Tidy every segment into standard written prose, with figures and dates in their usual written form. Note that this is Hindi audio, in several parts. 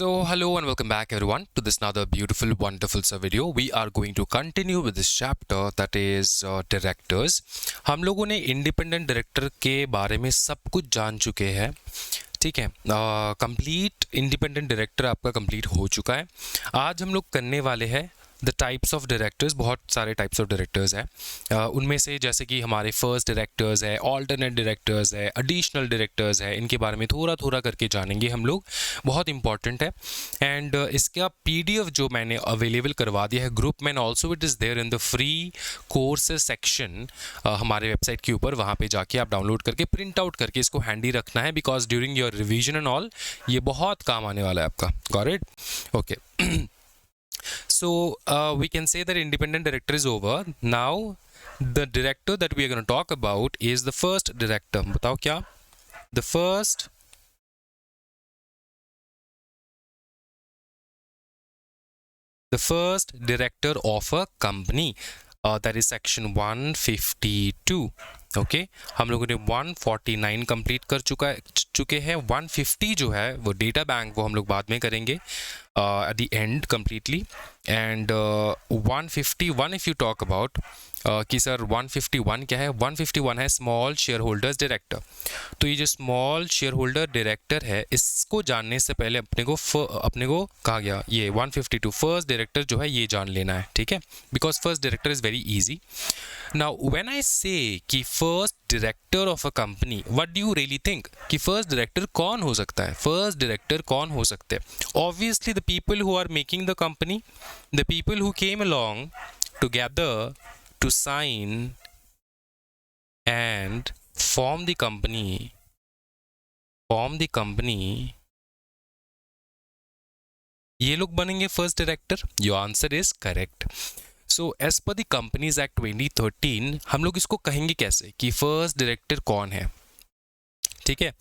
So hello and welcome back everyone to this another beautiful wonderful sir video. We are going to continue with this chapter that is directors. हम लोगों ने इंडिपेंडेंट डायरेक्टर के बारे में सब कुछ जान चुके हैं. ठीक है, कंप्लीट इंडिपेंडेंट डायरेक्टर आपका कंप्लीट हो चुका है. आज हम लोग करने वाले हैं द टाइप्स ऑफ डायरेक्टर्स. बहुत सारे टाइप्स ऑफ डायरेक्टर्स हैं. उनमें से जैसे कि हमारे फर्स्ट डायरेक्टर्स है, ऑल्टरनेट डायरेक्टर्स है, एडिशनल डायरेक्टर्स है. इनके बारे में थोड़ा थोड़ा करके जानेंगे हम लोग. बहुत इंपॉर्टेंट है. एंड इसका पीडीएफ जो मैंने अवेलेबल करवा दिया है ग्रुप में, also it is there in the free courses section हमारे वेबसाइट के ऊपर. वहाँ पे जाके आप डाउनलोड करके प्रिंट आउट करके इसको हैंडी रखना है, because during your revision and all ये बहुत काम आने वाला है आपका. Got it? Okay. So we can say that independent director is over. Now the director that we are going to talk about is the first director. बताओ क्या? The first director of a company. That is section 152. Okay, हम लोगों ने 149 कंप्लीट कर चुके हैं. 150 जो है वो डेटा बैंक, वो हम लोग बाद में करेंगे at the end completely. And 151 if you talk about कि सर 151 क्या है? 151 है स्मॉल शेयर होल्डर्स डायरेक्टर. तो ये जो स्मॉल शेयर होल्डर डायरेक्टर है, इसको जानने से पहले अपने को कहा गया ये 152 फर्स्ट डायरेक्टर जो है ये जान लेना है. ठीक है, because first director is very easy. Now when I से कि first director of a company, what do you really think कि फर्स्ट डायरेक्टर कौन हो सकता है? फर्स्ट डायरेक्टर कौन हो सकते हैं? Obviously the people who are making the company, the people who came along together to sign and form the company. ये लोग बनेंगे first director. Your answer is correct. So as per the companies act 2013 हम लोग इसको कहेंगे कैसे कि फर्स्ट डायरेक्टर कौन है? ठीक है,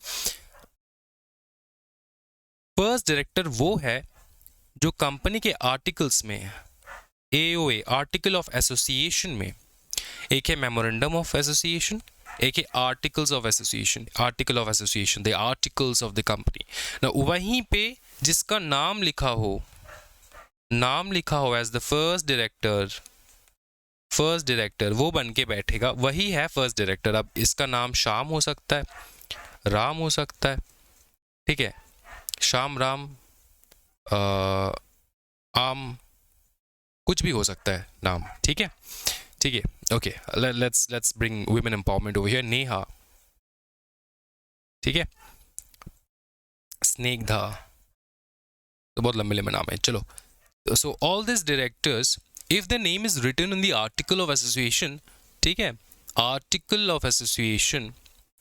फर्स्ट डायरेक्टर वो है जो कंपनी के आर्टिकल्स में, AOA आर्टिकल ऑफ एसोसिएशन में, एक है मेमोरेंडम ऑफ एसोसिएशन, एक है articles of association. Article of association, the articles of the company. ना वहीं पे जिसका नाम लिखा हो एज द फर्स्ट डायरेक्टर, वो बन के बैठेगा, वही है फर्स्ट डायरेक्टर. अब इसका नाम श्याम हो सकता है, राम हो सकता है. ठीक है, श्याम, राम, आम, कुछ भी हो सकता है नाम. ठीक है. Okay, let's bring women empowerment over here. Neha, ठीक है, स्नेगधा, तो बहुत लंबे नाम है. चलो, so all this directors, if the name is written in the article of association, ठीक है, आर्टिकल ऑफ एसोसिएशन,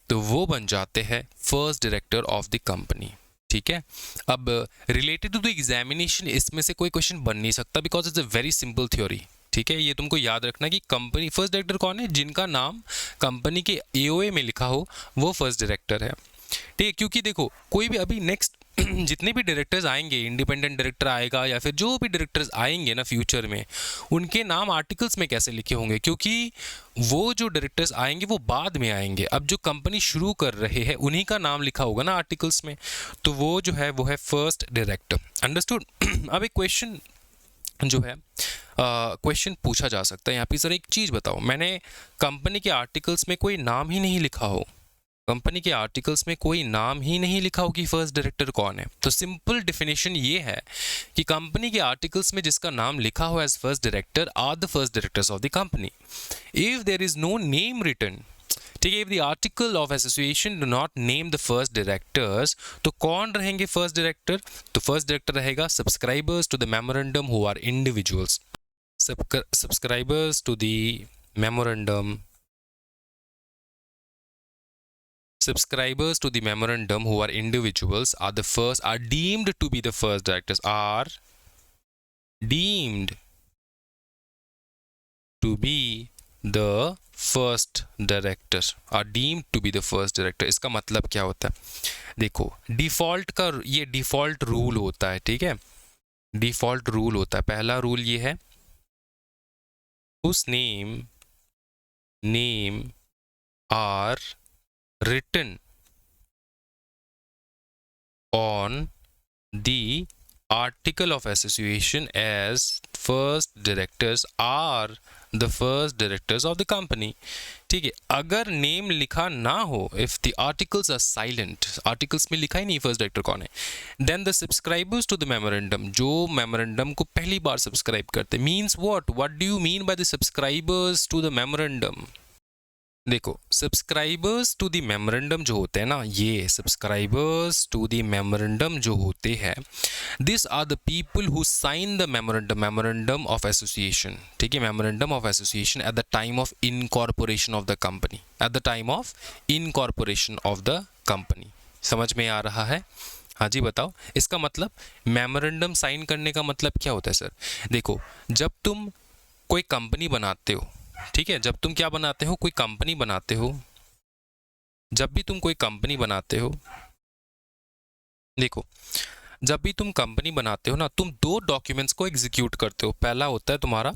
तो वो बन जाते हैं first director of the company. ठीक है. अब रिलेटेड टू द एग्जामिनेशन इसमें से कोई क्वेश्चन बन नहीं सकता, because it's a very simple theory. ठीक है, ये तुमको याद रखना कि कंपनी फर्स्ट डायरेक्टर कौन है? जिनका नाम कंपनी के AOA में लिखा हो वो फर्स्ट डायरेक्टर है. ठीक है, क्योंकि देखो कोई भी अभी नेक्स्ट जितने भी डायरेक्टर्स आएंगे, इंडिपेंडेंट डायरेक्टर आएगा या फिर जो भी डायरेक्टर्स आएंगे ना फ्यूचर में, उनके नाम आर्टिकल्स में कैसे लिखे होंगे? क्योंकि वो जो डायरेक्टर्स आएंगे वो बाद में आएंगे. अब जो कंपनी शुरू कर रहे हैं उन्हीं का नाम लिखा होगा ना आर्टिकल्स में, तो वो जो है वो है फर्स्ट डायरेक्टर. अंडरस्टूड? अब एक क्वेश्चन जो है क्वेश्चन पूछा जा सकता है यहाँ पे, सर एक चीज़ बताओ, मैंने कंपनी के आर्टिकल्स में कोई नाम ही नहीं लिखा हो, कंपनी के आर्टिकल्स में कोई नाम ही नहीं लिखा हो कि फर्स्ट डायरेक्टर कौन है. तो सिंपल डेफिनेशन ये है कि कंपनी के आर्टिकल्स में जिसका नाम लिखा हो as first director are the first directors of the company. If there is no name written, ठीक है, if the article of association do not name the first directors, तो कौन रहेंगे फर्स्ट डायरेक्टर? तो फर्स्ट डायरेक्टर रहेगा subscribers to the memorandum who are individuals. Subscribers to the memorandum who are individuals are deemed to be the first directors, are deemed to be the first director, इसका मतलब क्या होता है? देखो, डिफॉल्ट का ये डिफॉल्ट रूल होता है. ठीक है, डिफॉल्ट रूल होता है. पहला रूल ये है, whose name are written on the article of association as first directors are the first directors of the company. ठीक है, अगर नेम लिखा ना हो, if the articles are silent, articles में लिखा ही नहीं फर्स्ट डायरेक्टर कौन है, then the subscribers to the memorandum, जो मेमोरेंडम को पहली बार सब्सक्राइब करते, means what do you mean by the subscribers to the memorandum? देखो, सब्सक्राइबर्स टू द मेमोरेंडम जो होते हैं ना, ये सब्सक्राइबर्स टू द मेमोरेंडम जो होते हैं, this are the people who sign the memorandum of association. ठीक है, memorandum of association at the time of incorporation of the company, at the time of incorporation of the company. समझ में आ रहा है? हाँ जी, बताओ. इसका मतलब मेमोरेंडम साइन करने का मतलब क्या होता है सर? देखो, जब तुम कोई कंपनी बनाते हो, ठीक है, जब तुम क्या बनाते हो, कोई कंपनी बनाते हो, जब भी तुम कोई कंपनी बनाते हो, देखो, जब भी तुम कंपनी बनाते हो ना, तुम दो डॉक्यूमेंट्स को एग्जीक्यूट करते हो. पहला होता है तुम्हारा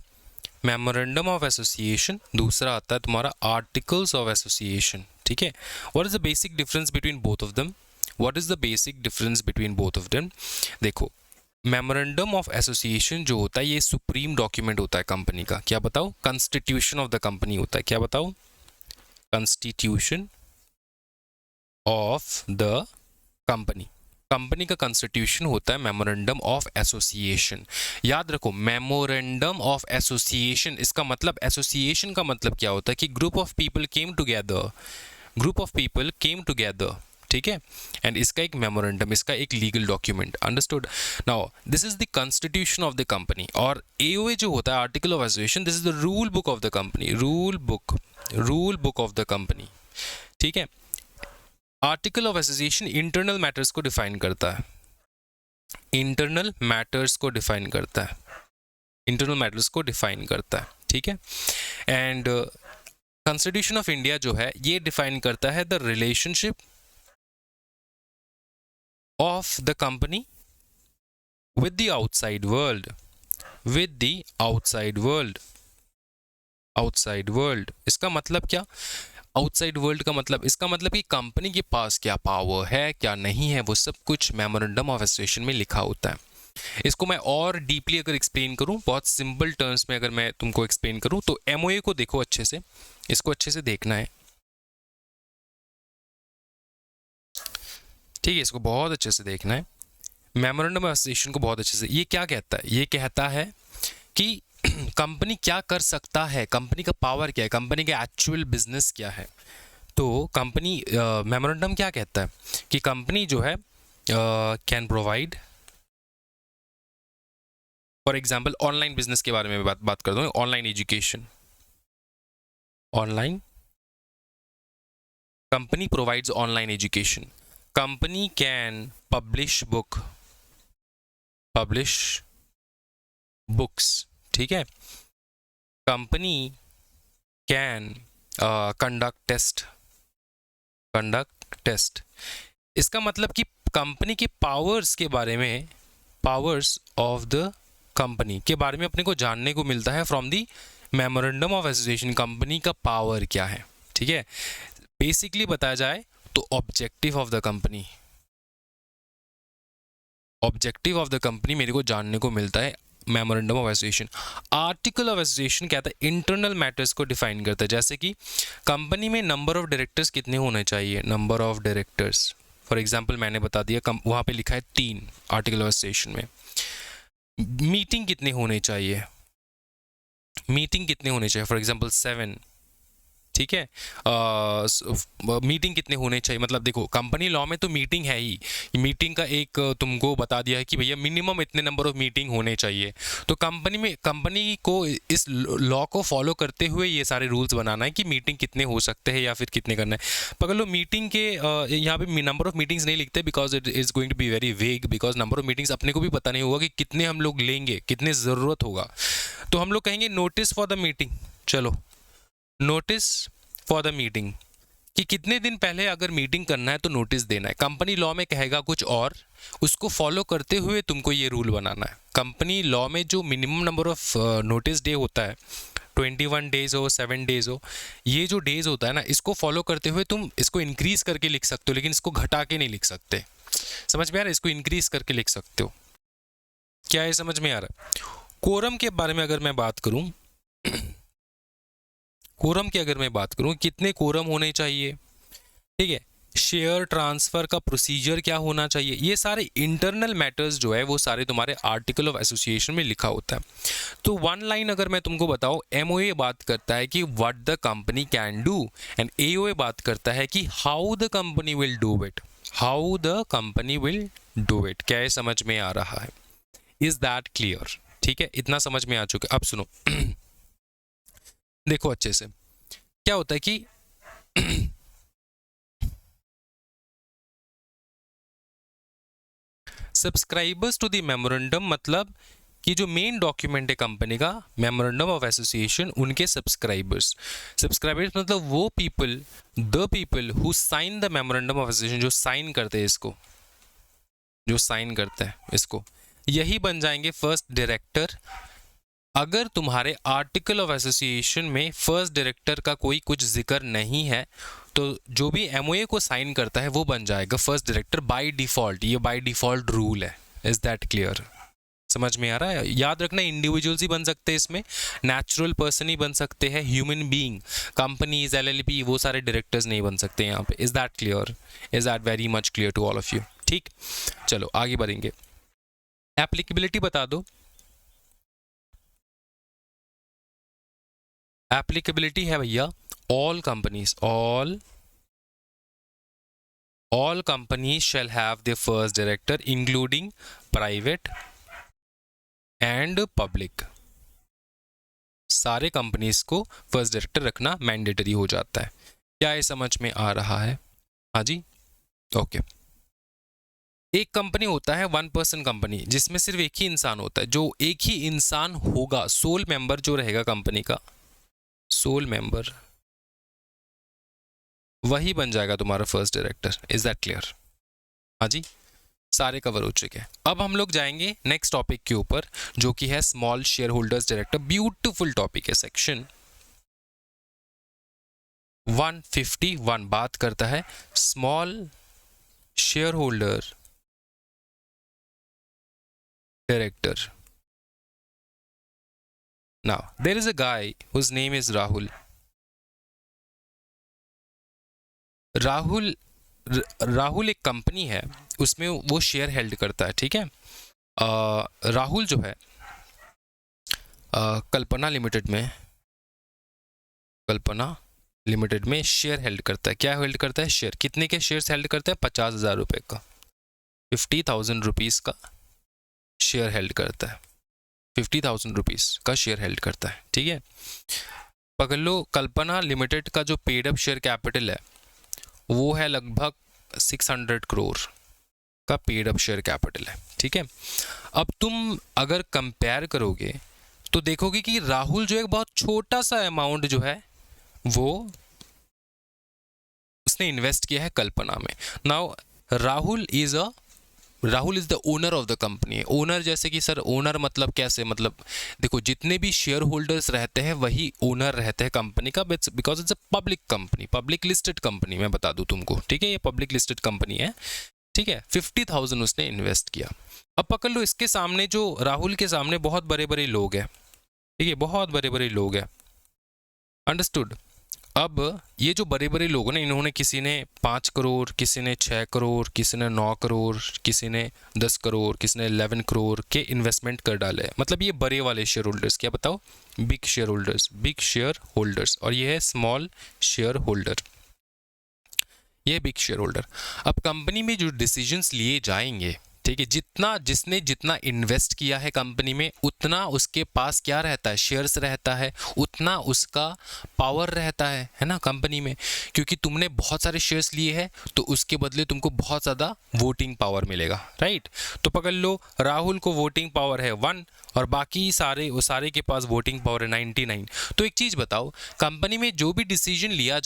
मेमोरेंडम ऑफ एसोसिएशन, दूसरा आता है तुम्हारा आर्टिकल्स ऑफ एसोसिएशन. ठीक है, what is the basic difference between both of them? What is the basic difference between both of them? देखो, मेमोरेंडम ऑफ एसोसिएशन जो होता है, ये सुप्रीम डॉक्यूमेंट होता है कंपनी का. क्या बताओ? कॉन्स्टिट्यूशन ऑफ द कंपनी होता है. क्या बताओ? Constitution of the company. Company का कॉन्स्टिट्यूशन होता है मेमोरेंडम ऑफ एसोसिएशन. याद रखो, मेमोरेंडम ऑफ एसोसिएशन, इसका मतलब, एसोसिएशन का मतलब क्या होता है कि group of people came together, group of people came together. ठीक है, एंड इसका एक मेमोरेंडम, इसका एक legal document. Understood? Now this is the constitution of the company. और एओए जो होता है, article of association, this is the rule book of the company, rule book of the company. ठीक है, article of association internal matters को डिफाइन करता है, इंटरनल मैटर्स को डिफाइन करता है, इंटरनल मैटर्स को डिफाइन करता है. ठीक है, एंड कॉन्स्टिट्यूशन ऑफ इंडिया जो है, ये डिफाइन करता है the relationship of the company with the outside world, with the outside world, outside world. इसका मतलब क्या? आउटसाइड वर्ल्ड का मतलब, इसका मतलब कि कंपनी के पास क्या पावर है, क्या नहीं है, वो सब कुछ मेमोरेंडम ऑफ एसोसिएशन में लिखा होता है. इसको मैं और डीपली अगर एक्सप्लेन करूं, बहुत सिंपल टर्म्स में अगर मैं तुमको एक्सप्लेन करूं, तो एमओए को देखो अच्छे से, इसको अच्छे से देखना है. ठीक है, इसको बहुत अच्छे से देखना है. मेमोरेंडम ऑफ एसोसिएशन को बहुत अच्छे से, ये क्या कहता है? ये कहता है कि कंपनी क्या कर सकता है, कंपनी का पावर क्या है, कंपनी का एक्चुअल बिजनेस क्या है. तो कंपनी, मेमोरेंडम क्या कहता है कि कंपनी जो है can provide, for example online business के बारे में बात कर दूँ, online education, online, company provides online education. Company can publish books. ठीक है, कंपनी कैन कंडक्ट टेस्ट. इसका मतलब कि कंपनी के पावर्स के बारे में, पावर्स ऑफ द कंपनी के बारे में अपने को जानने को मिलता है from the memorandum of association. Company का पावर क्या है. ठीक है, बेसिकली बताया जाए तो objective of the company, objective of the company मेरे को जानने को मिलता है memorandum of association. Article of association कहता है इंटरनल मैटर्स को डिफाइन करता है, जैसे कि कंपनी में नंबर ऑफ डायरेक्टर्स कितने होने चाहिए, number of directors. For example मैंने बता दिया, वहाँ पे लिखा है 3 आर्टिकल ऑफ एसोसिएशन में. मीटिंग कितने होने चाहिए, मीटिंग कितने होने चाहिए, फॉर एग्जांपल 7. ठीक है, मीटिंग कितने होने चाहिए, मतलब देखो कंपनी लॉ में तो मीटिंग है ही, मीटिंग का एक तुमको बता दिया है कि भैया मिनिमम इतने नंबर ऑफ मीटिंग होने चाहिए. तो कंपनी को इस लॉ को फॉलो करते हुए ये सारे रूल्स बनाना है कि मीटिंग कितने हो सकते हैं या फिर कितने करना है. पकड़ लो, मीटिंग के यहाँ पे नंबर ऑफ मीटिंग्स नहीं लिखते, because it is going to be very vague, because number of meetings अपने को भी पता नहीं होगा कि कितने हम लोग लेंगे, कितने ज़रूरत होगा. तो हम लोग कहेंगे नोटिस फॉर द मीटिंग. चलो, नोटिस फॉर द मीटिंग, कि कितने दिन पहले अगर मीटिंग करना है तो नोटिस देना है. कंपनी लॉ में कहेगा कुछ और, उसको फॉलो करते हुए तुमको ये रूल बनाना है. कंपनी लॉ में जो minimum number of notice day होता है, 21 डेज हो, 7 डेज हो, ये जो डेज होता है ना, इसको फॉलो करते हुए तुम इसको इंक्रीज करके लिख सकते हो, लेकिन इसको घटा के नहीं लिख सकते. समझ में आ रहा है? इसको इंक्रीज करके लिख सकते हो. क्या ये समझ में आ रहा है? कोरम के बारे में अगर मैं बात करूं, कोरम की अगर मैं बात करूं, कितने कोरम होने चाहिए, ठीक है, शेयर ट्रांसफर का प्रोसीजर क्या होना चाहिए, ये सारे इंटरनल मैटर्स जो है वो सारे तुम्हारे आर्टिकल ऑफ एसोसिएशन में लिखा होता है। तो वन लाइन अगर मैं तुमको बताऊं, एमओए बात करता है कि what the company can do, and AOA बात करता है कि how the company will do it, how the company will do it. क्या ये समझ में आ रहा है? Is that clear? ठीक है, इतना समझ में आ चुका। अब सुनो देखो अच्छे से, क्या होता है कि सब्सक्राइबर्स टू द मेमोरेंडम, मतलब कि जो मेन डॉक्यूमेंट है कंपनी का, मेमोरेंडम ऑफ एसोसिएशन, उनके सब्सक्राइबर्स, सब्सक्राइबर्स मतलब वो people, the people who sign the memorandum of association, जो साइन करते हैं इसको, जो साइन करते हैं इसको, यही बन जाएंगे फर्स्ट डायरेक्टर। अगर तुम्हारे आर्टिकल ऑफ एसोसिएशन में फर्स्ट डायरेक्टर का कोई कुछ जिक्र नहीं है, तो जो भी एमओए को साइन करता है वो बन जाएगा फर्स्ट डायरेक्टर बाय डिफॉल्ट। ये बाय डिफॉल्ट रूल है। Is that clear? समझ में आ रहा है? याद रखना, इंडिविजुअल्स ही बन सकते हैं इसमें, नेचुरल पर्सन ही बन सकते हैं, ह्यूमन बीइंग, कंपनीज, एलएलपी, वो सारे डायरेक्टर्स नहीं बन सकते यहाँ पे। Is that clear? Is that very much clear to all of you? ठीक, चलो आगे बढ़ेंगे। एप्लीकेबिलिटी बता दो। एप्लीकेबिलिटी है भैया, all companies, all companies shall have their first director including private and public। सारे कंपनीज को फर्स्ट डायरेक्टर रखना मैंडेटरी हो जाता है। क्या ये समझ में आ रहा है? हाँ जी, ओके। एक कंपनी होता है वन पर्सन कंपनी, जिसमें सिर्फ एक ही इंसान होता है, जो एक ही इंसान होगा, सोल मेंबर जो रहेगा कंपनी का, सोल मेंबर, वही बन जाएगा तुम्हारा first director. Is that clear? हाँ जी, सारे कवर हो चुके हैं। अब हम लोग जाएंगे नेक्स्ट टॉपिक के ऊपर, जो कि है small share holders director. Beautiful topic है। सेक्शन 151 बात करता है small share holder director. Now there is a guy whose name is Rahul. Rahul एक कंपनी है, उसमें वो शेयर हेल्ड करता है, ठीक है। राहुल जो है कल्पना लिमिटेड में शेयर हेल्ड करता है। क्या हेल्ड करता है? शेयर। कितने के शेयर्स हेल्ड करता है? 50,000 रुपये का, 50,000 रुपीज़ का शेयर हेल्ड करता है। 50,000 रुपीज़ का शेयर हेल्ड करता है, ठीक है। पकड़ लो, कल्पना लिमिटेड का जो पेड अप शेयर कैपिटल है वो है लगभग 600 करोड़ का पेड अप शेयर कैपिटल है, ठीक है। अब तुम अगर कंपेयर करोगे तो देखोगे कि राहुल जो है बहुत छोटा सा अमाउंट जो है वो उसने इन्वेस्ट किया है कल्पना में। Now Rahul is the owner of the company. Owner जैसे कि सर ओनर मतलब कैसे? मतलब देखो, जितने भी शेयर होल्डर्स रहते हैं वही ओनर रहते हैं कंपनी का, because it's a public company, public listed company. मैं बता दूं तुमको, ठीक है, ये पब्लिक लिस्टेड कंपनी है, ठीक है। 50,000 उसने इन्वेस्ट किया। अब पकड़ लो, इसके सामने जो राहुल के सामने बहुत बड़े बड़े लोग हैं, ठीक है, बहुत बड़े बड़े लोग हैं, अंडरस्टूड। अब ये जो बड़े बड़े लोग हैं, इन्होंने, किसी ने 5 करोड़, किसी ने 6 करोड़, किसी ने 9 करोड़, किसी ने 10 करोड़, किसी ने 11 करोड़ के इन्वेस्टमेंट कर डाले। मतलब ये बड़े वाले शेयर होल्डर्स, क्या बताओ? Big share holders. और ये है स्मॉल शेयर होल्डर, ये बिग शेयर होल्डर। अब कंपनी में जो डिसीजंस लिए जाएंगे, ठीक है, जिसने जितना इन्वेस्ट किया है कंपनी में, उतना उसके पास क्या रहता है? शेयर्स रहता है, उतना उसका पावर रहता है ना कंपनी में। क्योंकि तुमने बहुत सारे शेयर्स लिए हैं तो उसके बदले तुमको बहुत ज़्यादा वोटिंग पावर मिलेगा, राइट। तो पकड़ लो, राहुल को वोटिंग पावर है 1 और बाकी सारे के पास वोटिंग पावर है 99। तो एक चीज़ बताओ, कंपनी में जो भी डिसीजन लिया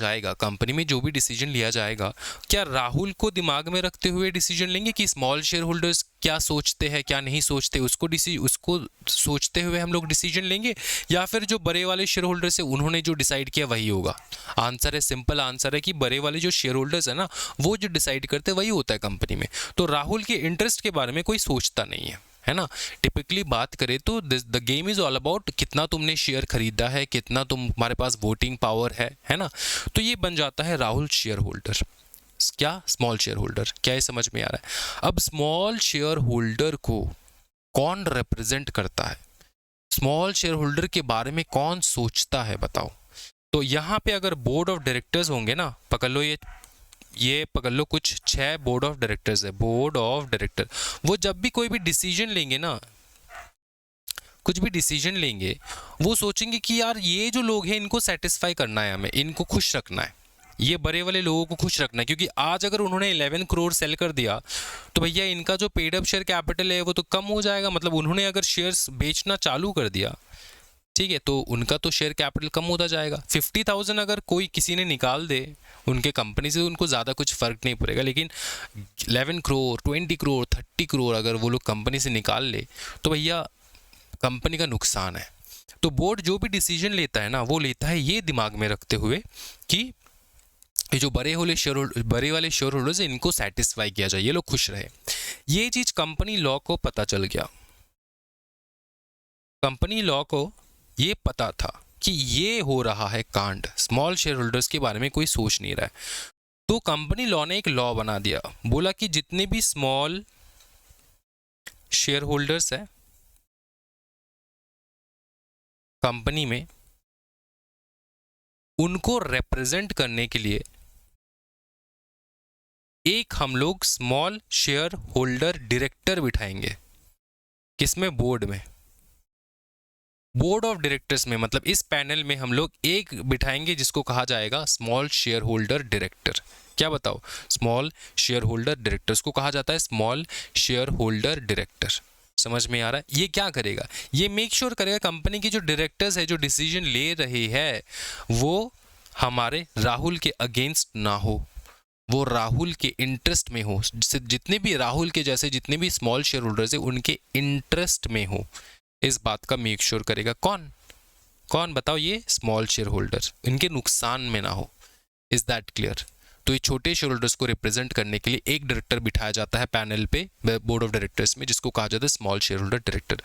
जाएगा, क्या राहुल को दिमाग में रखते हुए डिसीजन लेंगे कि स्मॉल शेयर होल्डर्स क्या सोचते हैं क्या नहीं सोचते, उसको सोचते हुए हम लोग डिसीजन लेंगे, या फिर जो बड़े वाले शेयर होल्डर्स है उन्होंने जो डिसाइड किया वही होगा? आंसर है, सिंपल आंसर है कि बड़े वाले जो शेयर होल्डर्स है ना, वो जो डिसाइड करते वही होता है कंपनी में। तो राहुल के इंटरेस्ट के बारे में कोई सोचता नहीं है है ना। टिपिकली बात करें तो the game is all about कितना तुमने शेयर खरीदा है, कितना तुम्हारे पास वोटिंग पावर है ना। तो ये बन जाता है राहुल शेयर होल्डर, क्या स्मॉल शेयर होल्डर। क्या ये समझ में आ रहा है? अब स्मॉल शेयर होल्डर को कौन रिप्रेजेंट करता है, स्मॉल शेयर होल्डर के बारे में कौन सोचता है, बताओ। तो यहाँ पे अगर बोर्ड ऑफ डायरेक्टर्स होंगे ना, पकड़ लो ये पकड़ लो, कुछ 6 बोर्ड ऑफ डायरेक्टर्स है। बोर्ड ऑफ डायरेक्टर वो जब भी कोई भी डिसीजन लेंगे ना, कुछ भी डिसीजन लेंगे, वो सोचेंगे कि यार ये जो लोग हैं इनको सेटिस्फाई करना है, हमें इनको खुश रखना है, ये बड़े वाले लोगों को खुश रखना है। क्योंकि आज अगर उन्होंने 11 करोड़ सेल कर दिया तो भैया इनका जो पेड अप शेयर कैपिटल है वो तो कम हो जाएगा। मतलब उन्होंने अगर शेयर्स बेचना चालू कर दिया, ठीक है, तो उनका तो शेयर कैपिटल कम होता जाएगा। 50,000 अगर कोई किसी ने निकाल दे उनके कंपनी से, उनको ज़्यादा कुछ फ़र्क नहीं पड़ेगा। लेकिन 11 करोड़ 20 करोड़ 30 करोड़ अगर वो लोग कंपनी से निकाल ले तो भैया कंपनी का नुकसान है। तो बोर्ड जो भी डिसीजन लेता है ना, वो लेता है ये दिमाग में रखते हुए कि ये जो बड़े वाले शेयर होल्डर्स हैं इनको सेटिस्फाई किया जाए, ये लोग खुश रहे। ये चीज़ कंपनी लॉ को पता चल गया। कंपनी लॉ को ये पता था कि ये हो रहा है कांड, स्मॉल शेयर होल्डर्स के बारे में कोई सोच नहीं रहा है। तो कंपनी लॉ ने एक लॉ बना दिया, बोला कि जितने भी स्मॉल शेयर होल्डर्स हैं कंपनी में, उनको रिप्रेजेंट करने के लिए एक हम लोग स्मॉल शेयर होल्डर डायरेक्टर बिठाएंगे। किसमें? बोर्ड में, बोर्ड ऑफ डायरेक्टर्स में। मतलब इस पैनल में हम लोग एक बिठाएंगे जिसको कहा जाएगा स्मॉल शेयर होल्डर डायरेक्टर। क्या बताओ? स्मॉल शेयर होल्डर डायरेक्टर्स को कहा जाता है स्मॉल शेयर होल्डर डायरेक्टर। समझ में आ रहा है? ये क्या करेगा? ये मेक श्योर करेगा कंपनी की जो डायरेक्टर्स है, जो डिसीजन ले रही है, वो हमारे राहुल के अगेंस्ट ना हो, वो राहुल के इंटरेस्ट में हो। जितने भी राहुल के जैसे जितने भी स्मॉल शेयर होल्डर्स है उनके इंटरेस्ट में हो, इस बात का मेक श्योर करेगा। कौन कौन बताओ? ये स्मॉल शेयर होल्डर, इनके नुकसान में ना हो। Is that clear? तो ये छोटे शेयर होल्डर्स को रिप्रेजेंट करने के लिए एक डायरेक्टर बिठाया जाता है पैनल पे, बोर्ड ऑफ डायरेक्टर्स में, जिसको कहा जाता है स्मॉल शेयर होल्डर डायरेक्टर।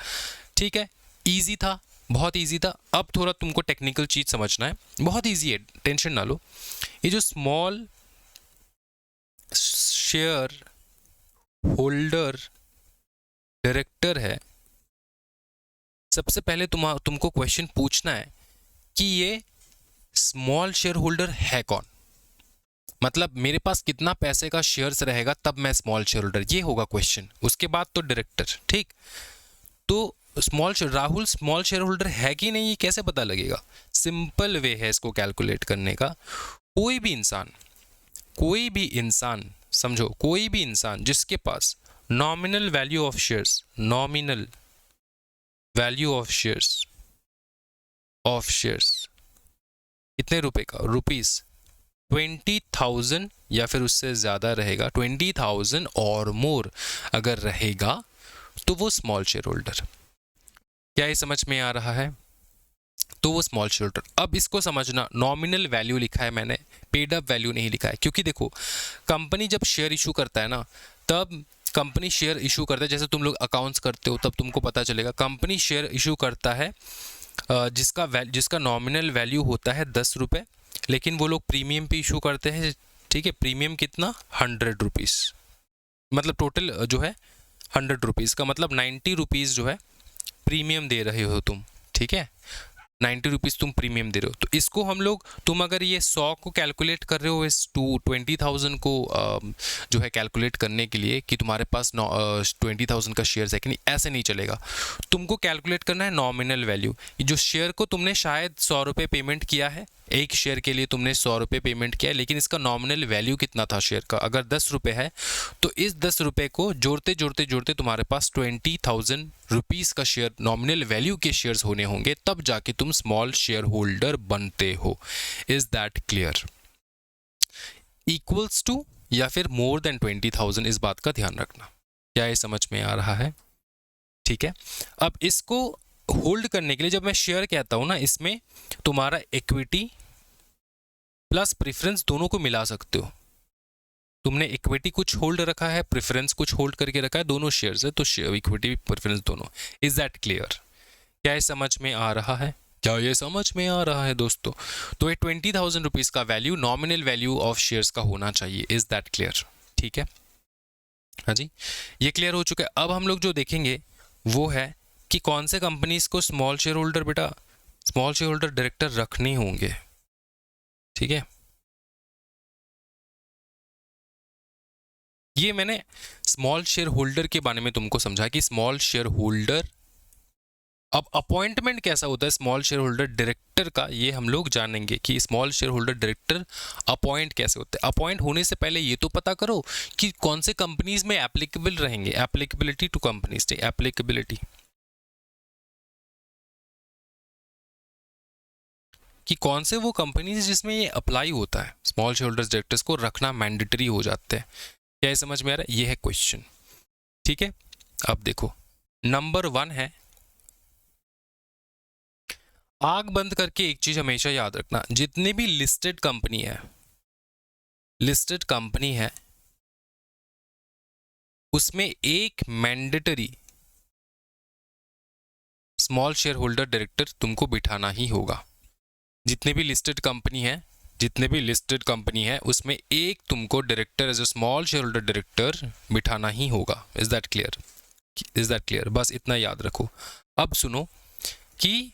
ठीक है, इजी था, बहुत इजी था। अब थोड़ा तुमको टेक्निकल चीज समझना है, बहुत इजी है, टेंशन ना लो। ये जो स्मॉल शेयर होल्डर डायरेक्टर है, सबसे पहले तुमको क्वेश्चन पूछना है कि ये स्मॉल शेयर होल्डर है कौन। मतलब मेरे पास कितना पैसे का शेयर्स रहेगा तब मैं स्मॉल शेयर होल्डर, ये होगा क्वेश्चन। उसके बाद तो डायरेक्टर। ठीक, तो राहुल स्मॉल शेयर होल्डर है कि नहीं, ये कैसे पता लगेगा? सिंपल वे है इसको कैलकुलेट करने का। कोई भी इंसान समझो, कोई भी इंसान जिसके पास nominal value of shares, nominal value of shares कितने रुपए का? रुपीस 20,000 या फिर उससे ज़्यादा रहेगा, 20,000 और मोर अगर रहेगा तो वो स्मॉल शेयर होल्डर। क्या ये समझ में आ रहा है? तो वो स्मॉल शेयर होल्डर। अब इसको समझना, नॉमिनल वैल्यू लिखा है मैंने, पेड अप वैल्यू नहीं लिखा है। क्योंकि देखो, कंपनी जब शेयर इशू करता है ना, तब कंपनी शेयर इशू करता है, जैसे तुम लोग अकाउंट्स करते हो तब तुमको पता चलेगा, कंपनी शेयर इशू करता है जिसका नॉमिनल वैल्यू होता है 10 रुपये, लेकिन वो लोग प्रीमियम पे इशू करते हैं। ठीक है, प्रीमियम कितना? 100 रुपीज़। मतलब टोटल जो है 100 रुपीज़ का मतलब 90 रुपीज़ जो है प्रीमियम दे रहे हो तुम। ठीक है, 90 रुपीज़ तुम प्रीमियम दे रहे हो। तो इसको हम लोग, तुम अगर ये 100 को कैलकुलेट कर रहे हो, इस 20,000 को जो है कैलकुलेट करने के लिए कि तुम्हारे पास 20,000 का शेयर है कि नहीं, ऐसे नहीं चलेगा। तुमको कैलकुलेट करना है नॉमिनल वैल्यू। जो शेयर को तुमने शायद 100 रुपये पेमेंट किया है, एक शेयर के लिए तुमने 100 रुपये पेमेंट किया है, लेकिन इसका नॉमिनल वैल्यू कितना था शेयर का? अगर 10 रुपये है तो इस 10 रुपये को जोड़ते तुम्हारे पास 20,000 रुपीज़ का शेयर, नॉमिनल वैल्यू के शेयर्स होने होंगे, तब जाके तुम स्मॉल शेयर होल्डर बनते हो। Is that clear? Equals to या फिर मोर देन 20,000, इस बात का ध्यान रखना। क्या ये समझ में आ रहा है? ठीक है, अब इसको होल्ड करने के लिए जब मैं शेयर कहता हूं ना, इसमें तुम्हारा इक्विटी प्लस प्रेफरेंस दोनों को मिला सकते हो। तुमने इक्विटी कुछ होल्ड रखा है, प्रेफरेंस कुछ होल्ड करके रखा है, दोनों शेयर्स है, तो इक्विटी प्रेफरेंस दोनों। Is that clear? क्या ये समझ में आ रहा है? क्या ये समझ में आ रहा है दोस्तों? तो ये 20,000 रुपीज़ का value nominal value of shares का होना चाहिए। Is that clear? ठीक है, हाँ जी, ये क्लियर हो चुका है। अब हम लोग जो देखेंगे वो है कि कौन से कंपनीज को स्मॉल शेयर होल्डर, बेटा स्मॉल शेयर होल्डर डायरेक्टर रखने होंगे। ठीक है, ये मैंने स्मॉल शेयर होल्डर के बारे में तुमको समझा कि स्मॉल शेयर होल्डर, अब अपॉइंटमेंट कैसा होता है स्मॉल शेयर होल्डर डायरेक्टर का, ये हम लोग जानेंगे कि small share holder director appoint कैसे होते हैं। अपॉइंट होने से पहले ये तो पता करो कि कौन से कंपनीज में एप्लीकेबल रहेंगे। एप्लीकेबिलिटी टू कंपनीज, एप्लीकेबिलिटी कि कौन से वो कंपनीज जिसमें ये अप्लाई होता है, स्मॉल शेयर होल्डर्स डायरेक्टर्स को रखना मैंडेटरी हो जाते हैं। क्या ये समझ में आ रहा है? ये है क्वेश्चन। ठीक है, अब देखो नंबर 1 है, आग बंद करके एक चीज हमेशा याद रखना, जितने भी लिस्टेड कंपनी है उसमें एक mandatory small share holder director तुमको बिठाना ही होगा। जितने भी लिस्टेड कंपनी है उसमें एक तुमको director as a small share holder director बिठाना ही होगा। Is that clear? बस इतना याद रखो। अब सुनो कि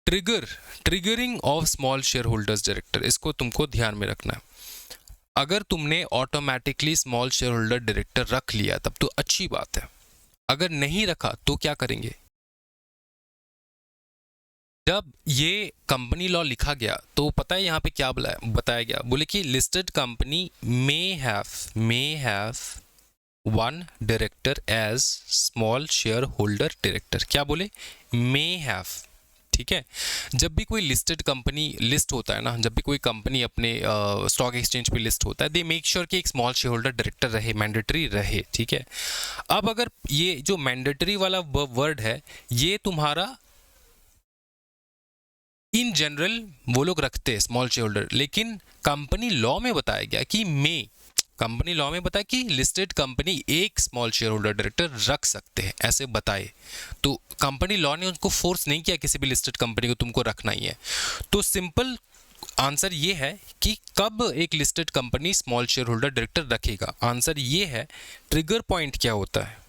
triggering of small share holders director, इसको तुमको ध्यान में रखना है। अगर तुमने automatically small share holder director रख लिया तब तो अच्छी बात है, अगर नहीं रखा तो क्या करेंगे? जब ये कंपनी लॉ लिखा गया तो पता है यहाँ पे क्या बताया गया, बोले कि listed company may have one director as small share holder director. क्या बोले? May have. ठीक है, जब भी कोई लिस्टेड कंपनी लिस्ट होता है ना, जब भी कोई कंपनी अपने स्टॉक एक्सचेंज पे लिस्ट होता है, दे मेक श्योर कि एक स्मॉल शेयर होल्डर डायरेक्टर रहे, मैंडेटरी रहे। ठीक है, अब अगर ये जो मैंडेटरी वाला वर्ड है ये तुम्हारा इन जनरल वो लोग रखते हैं स्मॉल शेयर होल्डर, लेकिन कंपनी लॉ में बताया गया कि कंपनी लॉ में बताया कि लिस्टेड कंपनी एक स्मॉल शेयर होल्डर डायरेक्टर रख सकते हैं, ऐसे बताए। तो कंपनी लॉ ने उनको फोर्स नहीं किया किसी भी लिस्टेड कंपनी को तुमको रखना ही है। तो सिंपल आंसर ये है कि कब एक listed company small share holder director रखेगा। आंसर ये है, ट्रिगर पॉइंट क्या होता है?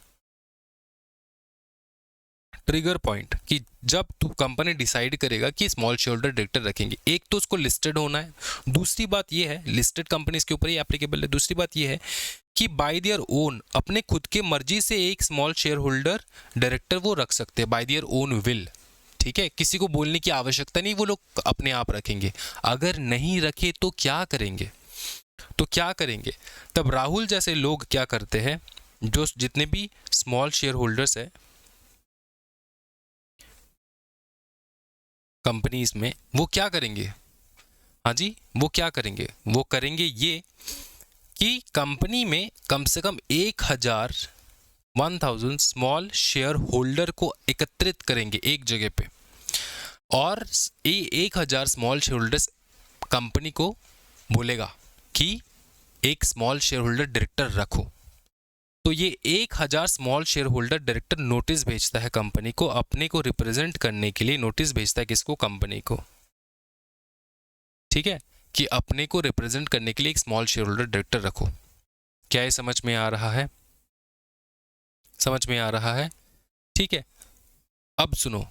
ट्रिगर पॉइंट कि जब तू कंपनी डिसाइड करेगा कि स्मॉल शेयर होल्डर डायरेक्टर रखेंगे, एक तो उसको लिस्टेड होना है, दूसरी बात ये है लिस्टेड कंपनीज के ऊपर ही एप्लीकेबल है, दूसरी बात ये है कि बाय देयर ओन, अपने खुद के मर्जी से एक स्मॉल शेयर होल्डर डायरेक्टर वो रख सकते हैं, बाय देयर ओन विल। ठीक है, किसी को बोलने की आवश्यकता नहीं, वो लोग अपने आप रखेंगे। अगर नहीं रखे तो क्या करेंगे? तब राहुल जैसे लोग क्या करते हैं, जो जितने भी स्मॉल शेयर होल्डर्स है कंपनीज में, वो क्या करेंगे? हाँ जी, वो क्या करेंगे? वो करेंगे ये कि कंपनी में कम से कम 1000 स्मॉल शेयर होल्डर को एकत्रित करेंगे एक जगह पे, और 1000 स्मॉल शेयर होल्डर्स कंपनी को बोलेगा कि एक स्मॉल शेयर होल्डर डायरेक्टर रखो। तो ये 1000 small share holder director notice भेजता है कंपनी को, अपने को रिप्रेजेंट करने के लिए नोटिस भेजता है किसको? कंपनी को। ठीक है, कि अपने को रिप्रेजेंट करने के लिए एक स्मॉल शेयर होल्डर डायरेक्टर रखो। क्या ये समझ में आ रहा है? ठीक है, अब सुनो,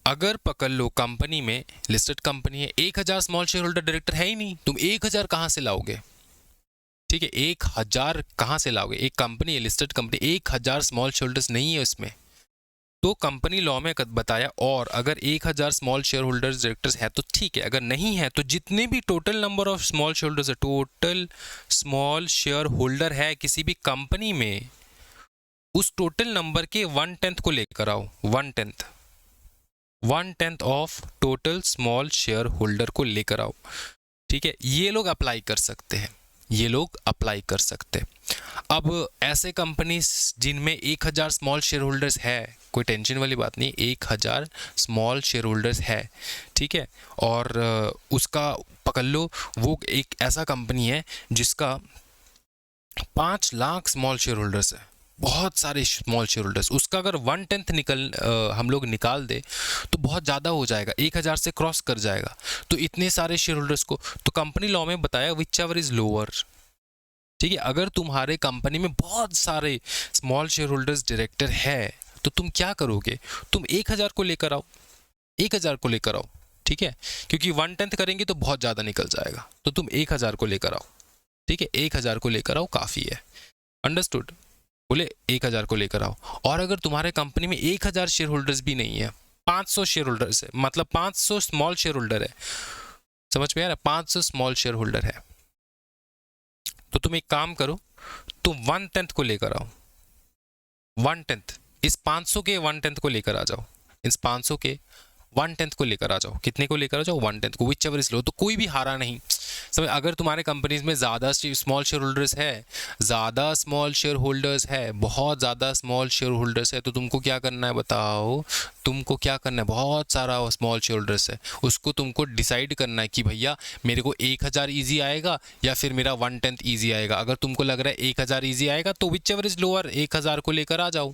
अगर पकड़ लो कंपनी में, लिस्टेड कंपनी है, 1000 स्मॉल शेयर होल्डर डायरेक्टर है ही नहीं, तुम 1000 कहां से लाओगे? ठीक है, 1000 कहां से लाओगे? एक कंपनी है, listed company, 1000 small share holders नहीं है उसमें। तो कंपनी लॉ में बताया, और अगर 1000 स्मॉल शेयर होल्डर्स डायरेक्टर्स है तो ठीक है, अगर नहीं है तो जितने भी total number of small share holders है, टोटल स्मॉल शेयर होल्डर है किसी भी कंपनी में, उस टोटल नंबर के 1/10 को लेकर आओ। 1/10 of total small share holder को लेकर आओ। ठीक है, ये लोग अप्लाई कर सकते हैं, अब ऐसे कंपनीज जिनमें 1000 स्मॉल शेयर होल्डर्स है, कोई टेंशन वाली बात नहीं, 1000 स्मॉल शेयर होल्डर्स है, ठीक है। और उसका पकड़ लो, वो एक ऐसा कंपनी है जिसका 5 लाख स्मॉल शेयर होल्डर्स है, बहुत सारे स्मॉल शेयर होल्डर्स। उसका अगर 1/10 हम लोग निकाल दे तो बहुत ज़्यादा हो जाएगा, 1000 से क्रॉस कर जाएगा। तो इतने सारे शेयर होल्डर्स को तो कंपनी लॉ में बताया विच एवर इज लोअर, ठीक है। अगर तुम्हारे कंपनी में बहुत सारे स्मॉल शेयर होल्डर्स डायरेक्टर है तो तुम क्या करोगे, तुम 1000 को लेकर आओ, 1000 को लेकर आओ, ठीक है, क्योंकि 1/10 करेंगे तो बहुत ज़्यादा निकल जाएगा। तो तुम 1000 को लेकर आओ, ठीक है, 1000 को लेकर आओ, काफ़ी है। अंडरस्टूड, बोले 1000 को लेकर आओ। और अगर तुम्हारे कंपनी में 1000 शेयर होल्डर्स भी नहीं है, 500 शेयर होल्डर्स है, मतलब 500 स्मॉल शेयर होल्डर है, समझ में आ रहा है, 500 स्मॉल शेयर होल्डर है, तो तुम एक काम करो, तुम 1/10 को लेकर आओ, 1/10 इस 500 के 1/10 को लेकर आ जाओ, इस 500 के 1/10 को लेकर आ जाओ। कितने को लेकर आ जाओ, 1/10 को, विच एवर इज लो। तो कोई भी हारा नहीं, समझ। अगर तुम्हारे कंपनीज में ज़्यादा स्मॉल शेयर होल्डर्स है, ज़्यादा स्मॉल शेयर होल्डर्स है, बहुत ज़्यादा स्मॉल शेयर होल्डर्स है, तो तुमको क्या करना है बताओ, तुमको क्या करना है, बहुत सारा स्मॉल शेयर होल्डर्स है, उसको तुमको डिसाइड करना है कि भैया मेरे को 1000 ईजी आएगा या फिर मेरा 1/10 ईजी आएगा। अगर तुमको लग रहा है 1000 ईजी आएगा तो विच एवर इज लोअर, 1000 को लेकर आ जाओ।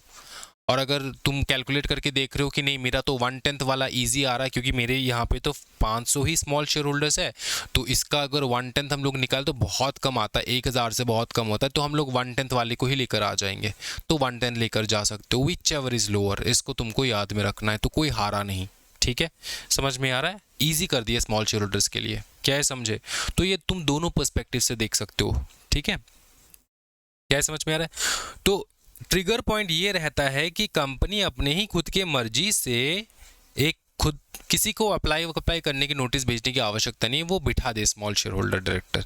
और अगर तुम कैलकुलेट करके देख रहे हो कि नहीं मेरा तो 1/10 वाला इजी आ रहा है क्योंकि मेरे यहाँ पे तो 500 ही स्मॉल शेयर होल्डर्स है, तो इसका अगर 1/10 हम लोग निकाल तो बहुत कम आता है, 1000 से बहुत कम होता है, तो हम लोग 1/10 वाले को ही लेकर आ जाएंगे, तो 1/10 लेकर जा सकते हो। विच एवर इज लोअर, इसको तुमको याद में रखना है, तो कोई हारा नहीं, ठीक है। समझ में आ रहा है, ईजी कर दिया स्मॉल शेयर होल्डर्स के लिए, क्या है समझे। तो ये तुम दोनों पर्सपेक्टिव से देख सकते हो, ठीक है, क्या है समझ में आ रहा है। तो ट्रिगर पॉइंट ये रहता है कि कंपनी अपने ही खुद के मर्जी से एक खुद किसी को अप्लाई करने की नोटिस भेजने की आवश्यकता नहीं है, वो बिठा दे small share holder director.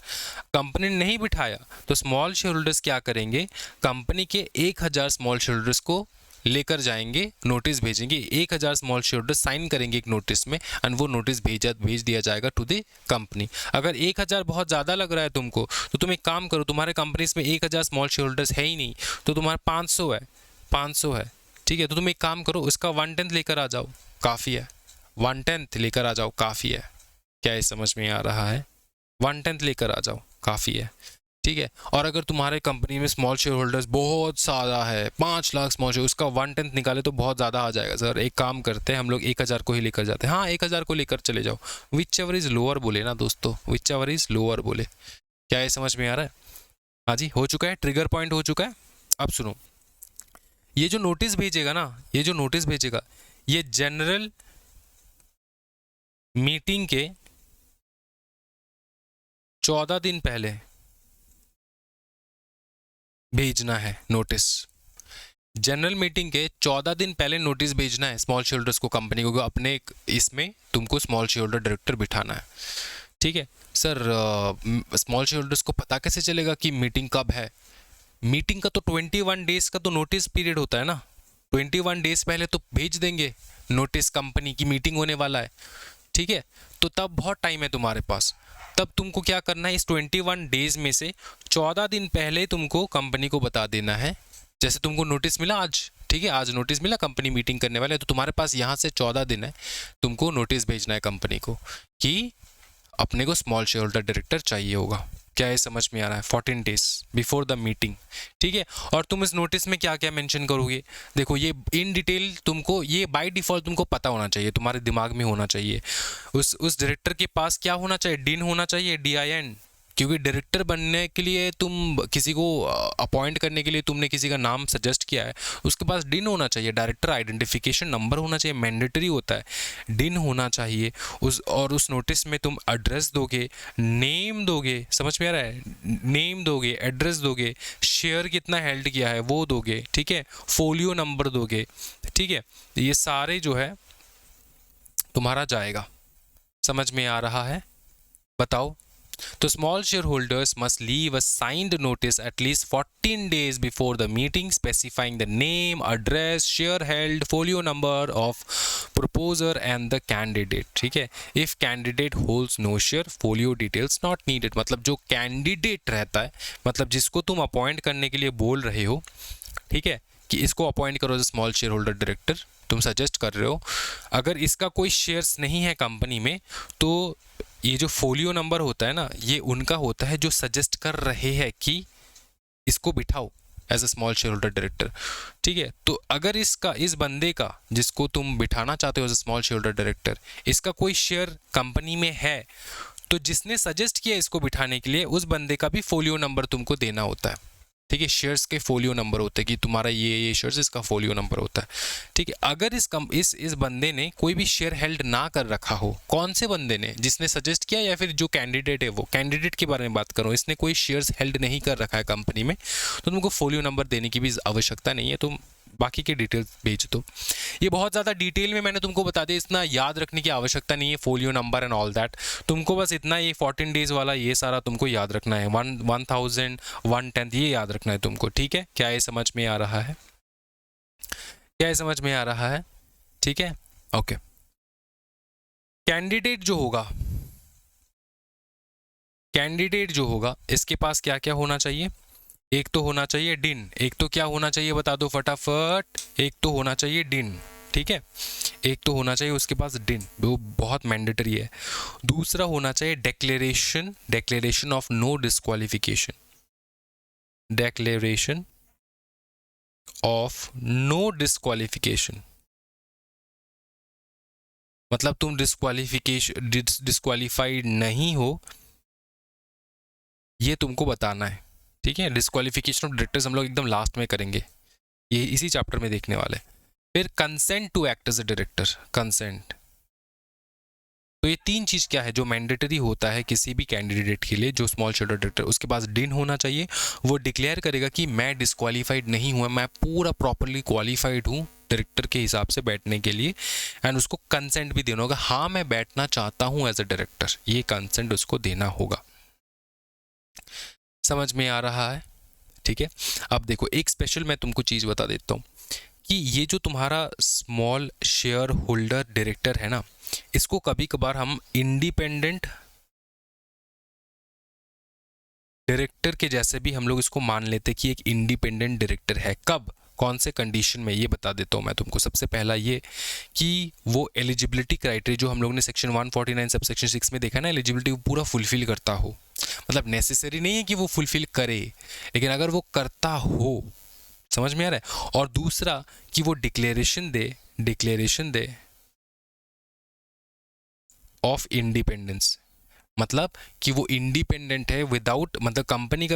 Company ने नहीं बिठाया तो स्मॉल शेयर होल्डर्स क्या करेंगे, कंपनी के 1000 स्मॉल शेयर होल्डर्स को लेकर जाएंगे, नोटिस भेजेंगे, 1000 स्मॉल शेयर होल्डर साइन करेंगे एक नोटिस में, एंड वो नोटिस भेज दिया जाएगा टू द कंपनी। अगर 1000 बहुत ज़्यादा लग रहा है तुमको, तो तुम एक काम करो, तुम्हारे कंपनीज में 1000 स्मॉल शेयर होल्डर्स है ही नहीं, तो तुम्हारा 500 है, 500 है, ठीक है, तो तुम एक काम करो, इसका 1/10 लेकर आ जाओ, काफ़ी है, 1/10 लेकर आ जाओ, काफ़ी है, क्या ये समझ में आ रहा है, 1/10 लेकर आ जाओ, काफ़ी है, ठीक है। और अगर तुम्हारे कंपनी में स्मॉल शेयर होल्डर्स बहुत सारा है, 5 लाख स्मॉल शेयर, उसका 1/10 निकाले तो बहुत ज़्यादा आ जाएगा। सर एक काम करते हैं, हम लोग 1000 को ही लेकर जाते हैं, हाँ 1000 को लेकर चले जाओ, विच एवर इज लोअर बोले ना दोस्तों, विच एवर इज लोअर बोले, क्या ये समझ में आ रहा है। हाँ जी, हो चुका है, ट्रिगर पॉइंट हो चुका है। अब सुनो, ये जो नोटिस भेजेगा ना, ये जो नोटिस भेजेगा, ये जनरल मीटिंग के 14 दिन पहले भेजना है नोटिस, जनरल मीटिंग के 14 दिन पहले नोटिस भेजना है स्मॉल शेयर होल्डर्स को, कंपनी को, अपने इसमें तुमको स्मॉल शेयर होल्डर डायरेक्टर बिठाना है, ठीक है। सर स्मॉल शेयर होल्डर्स को पता कैसे चलेगा कि मीटिंग कब है, मीटिंग का तो 21 डेज का तो नोटिस पीरियड होता है ना, 21 डेज पहले तो भेज देंगे नोटिस कंपनी की मीटिंग होने वाला है, ठीक है, तो तब बहुत टाइम है तुम्हारे पास। तब तुमको क्या करना है, इस 21 डेज में से 14 दिन पहले तुमको कंपनी को बता देना है। जैसे तुमको नोटिस मिला आज, ठीक है, आज नोटिस मिला कंपनी मीटिंग करने वाले, तो तुम्हारे पास यहाँ से 14 दिन है, तुमको नोटिस भेजना है कंपनी को कि अपने को स्मॉल शेयर होल्डर डायरेक्टर चाहिए होगा, क्या ये समझ में आ रहा है, 14 डेज बिफोर द मीटिंग, ठीक है। और तुम इस नोटिस में क्या क्या मेंशन करोगे, देखो ये इन डिटेल तुमको, ये बाय डिफॉल्ट तुमको पता होना चाहिए, तुम्हारे दिमाग में होना चाहिए, उस डायरेक्टर के पास क्या होना चाहिए, डिन होना चाहिए, DIN, क्योंकि डायरेक्टर बनने के लिए तुम किसी को अपॉइंट करने के लिए तुमने किसी का नाम सजेस्ट किया है, उसके पास डिन होना चाहिए, डायरेक्टर आइडेंटिफिकेशन नंबर होना चाहिए, मैंडेटरी होता है, डिन होना चाहिए उस नोटिस में तुम एड्रेस दोगे, नेम दोगे, समझ में आ रहा है, नेम दोगे, एड्रेस दोगे, शेयर कितना हेल्ड किया है वो दोगे, ठीक है, फोलियो नंबर दोगे, ठीक है, ये सारे जो है तुम्हारा जाएगा, समझ में आ रहा है, बताओ। तो small shareholders must leave a signed notice at least 14 days before the meeting specifying the name, address, share held, folio number of proposer and the candidate, ठीक है। If candidate holds no share, folio details not needed, मतलब जो candidate रहता है, मतलब जिसको तुम अपॉइंट करने के लिए बोल रहे हो, ठीक है, कि इसको अपॉइंट करो as small share holder director, तुम सजेस्ट कर रहे हो। अगर इसका कोई शेयर्स नहीं है कंपनी में, तो ये जो फोलियो नंबर होता है ना, ये उनका होता है जो सजेस्ट कर रहे हैं कि इसको बिठाओ as a small share holder director. ठीक है, तो अगर इस बंदे का, जिसको तुम बिठाना चाहते हो as a small share holder director, इसका कोई शेयर कंपनी में है, तो जिसने सजेस्ट किया इसको बिठाने के लिए, उस बंदे का भी फोलियो नंबर तुमको देना होता है। ठीक है, शेयर्स के फोलियो नंबर होते हैं कि तुम्हारा ये शेयर्स, इसका फोलियो नंबर होता है। ठीक है, अगर इस बंदे ने कोई भी शेयर हेल्ड ना कर रखा हो, कौन से बंदे ने, जिसने सजेस्ट किया या फिर जो कैंडिडेट है, वो कैंडिडेट के बारे में बात करूँ, इसने कोई शेयर्स हेल्ड नहीं कर रखा है कंपनी में, तो तुमको फोलियो नंबर देने की भी आवश्यकता नहीं है, तुम बाकी के डिटेल्स भेज दो। ये बहुत ज़्यादा डिटेल में मैंने तुमको बता दिया, इतना याद रखने की आवश्यकता नहीं है, folio number and all that. तुमको बस इतना, ये 14 डेज वाला ये सारा तुमको याद रखना है, 1000 1/10 ये याद रखना है तुमको। ठीक है, क्या ये समझ में आ रहा है? क्या ये समझ में आ रहा है? ठीक है, ओके। कैंडिडेट जो होगा, इसके पास क्या क्या होना चाहिए? एक तो होना चाहिए डिन, एक तो क्या होना चाहिए बता दो फटाफट, एक तो होना चाहिए डिन। ठीक है, एक तो होना चाहिए उसके पास डिन, वो बहुत मैंडेटरी है। दूसरा होना चाहिए declaration of no disqualification, declaration of no disqualification, मतलब तुम डिस्क्वालिफाइड नहीं हो, ये तुमको बताना है। ठीक है, डिस्क्वालिफिकेशन ऑफ डायरेक्टर्स हम लोग एकदम लास्ट में करेंगे, ये इसी चैप्टर में देखने वाले। फिर consent to act as a director, consent. तो ये तीन चीज क्या है जो मैंडेटरी होता है किसी भी कैंडिडेट के लिए जो स्मॉल शेयर डायरेक्टर, उसके पास डिन होना चाहिए, वो डिक्लेयर करेगा कि मैं डिस्क्वालीफाइड नहीं हुआ, मैं पूरा प्रॉपरली क्वालिफाइड हूँ डायरेक्टर के हिसाब से बैठने के लिए, एंड उसको कंसेंट भी देना होगा, हाँ मैं बैठना चाहता हूँ एज अ डायरेक्टर, ये कंसेंट उसको देना होगा। समझ में आ रहा है? ठीक है, अब देखो एक स्पेशल मैं तुमको चीज बता देता हूँ कि ये जो तुम्हारा स्मॉल शेयर होल्डर डायरेक्टर है ना, इसको कभी कभार हम इंडिपेंडेंट डायरेक्टर के जैसे भी हम लोग इसको मान लेते कि एक इंडिपेंडेंट डायरेक्टर है। कब, कौन से कंडीशन में, ये बता देता हूँ मैं तुमको। सबसे पहला ये कि वो एलिजिबिलिटी क्राइटेरिया जो हम लोग ने सेक्शन 149 सब सेक्शन 6 में देखा ना, एलिजिबिलिटी वो पूरा फुलफिल करता हो। मतलब नेसेसरी नहीं है कि वो फुलफिल करे, लेकिन अगर वो करता हो, समझ में आ रहा है। और दूसरा कि वो डिक्लेरेशन दे ऑफ इंडिपेंडेंस, मतलब कि वो इंडिपेंडेंट है विदाउट, मतलब कंपनी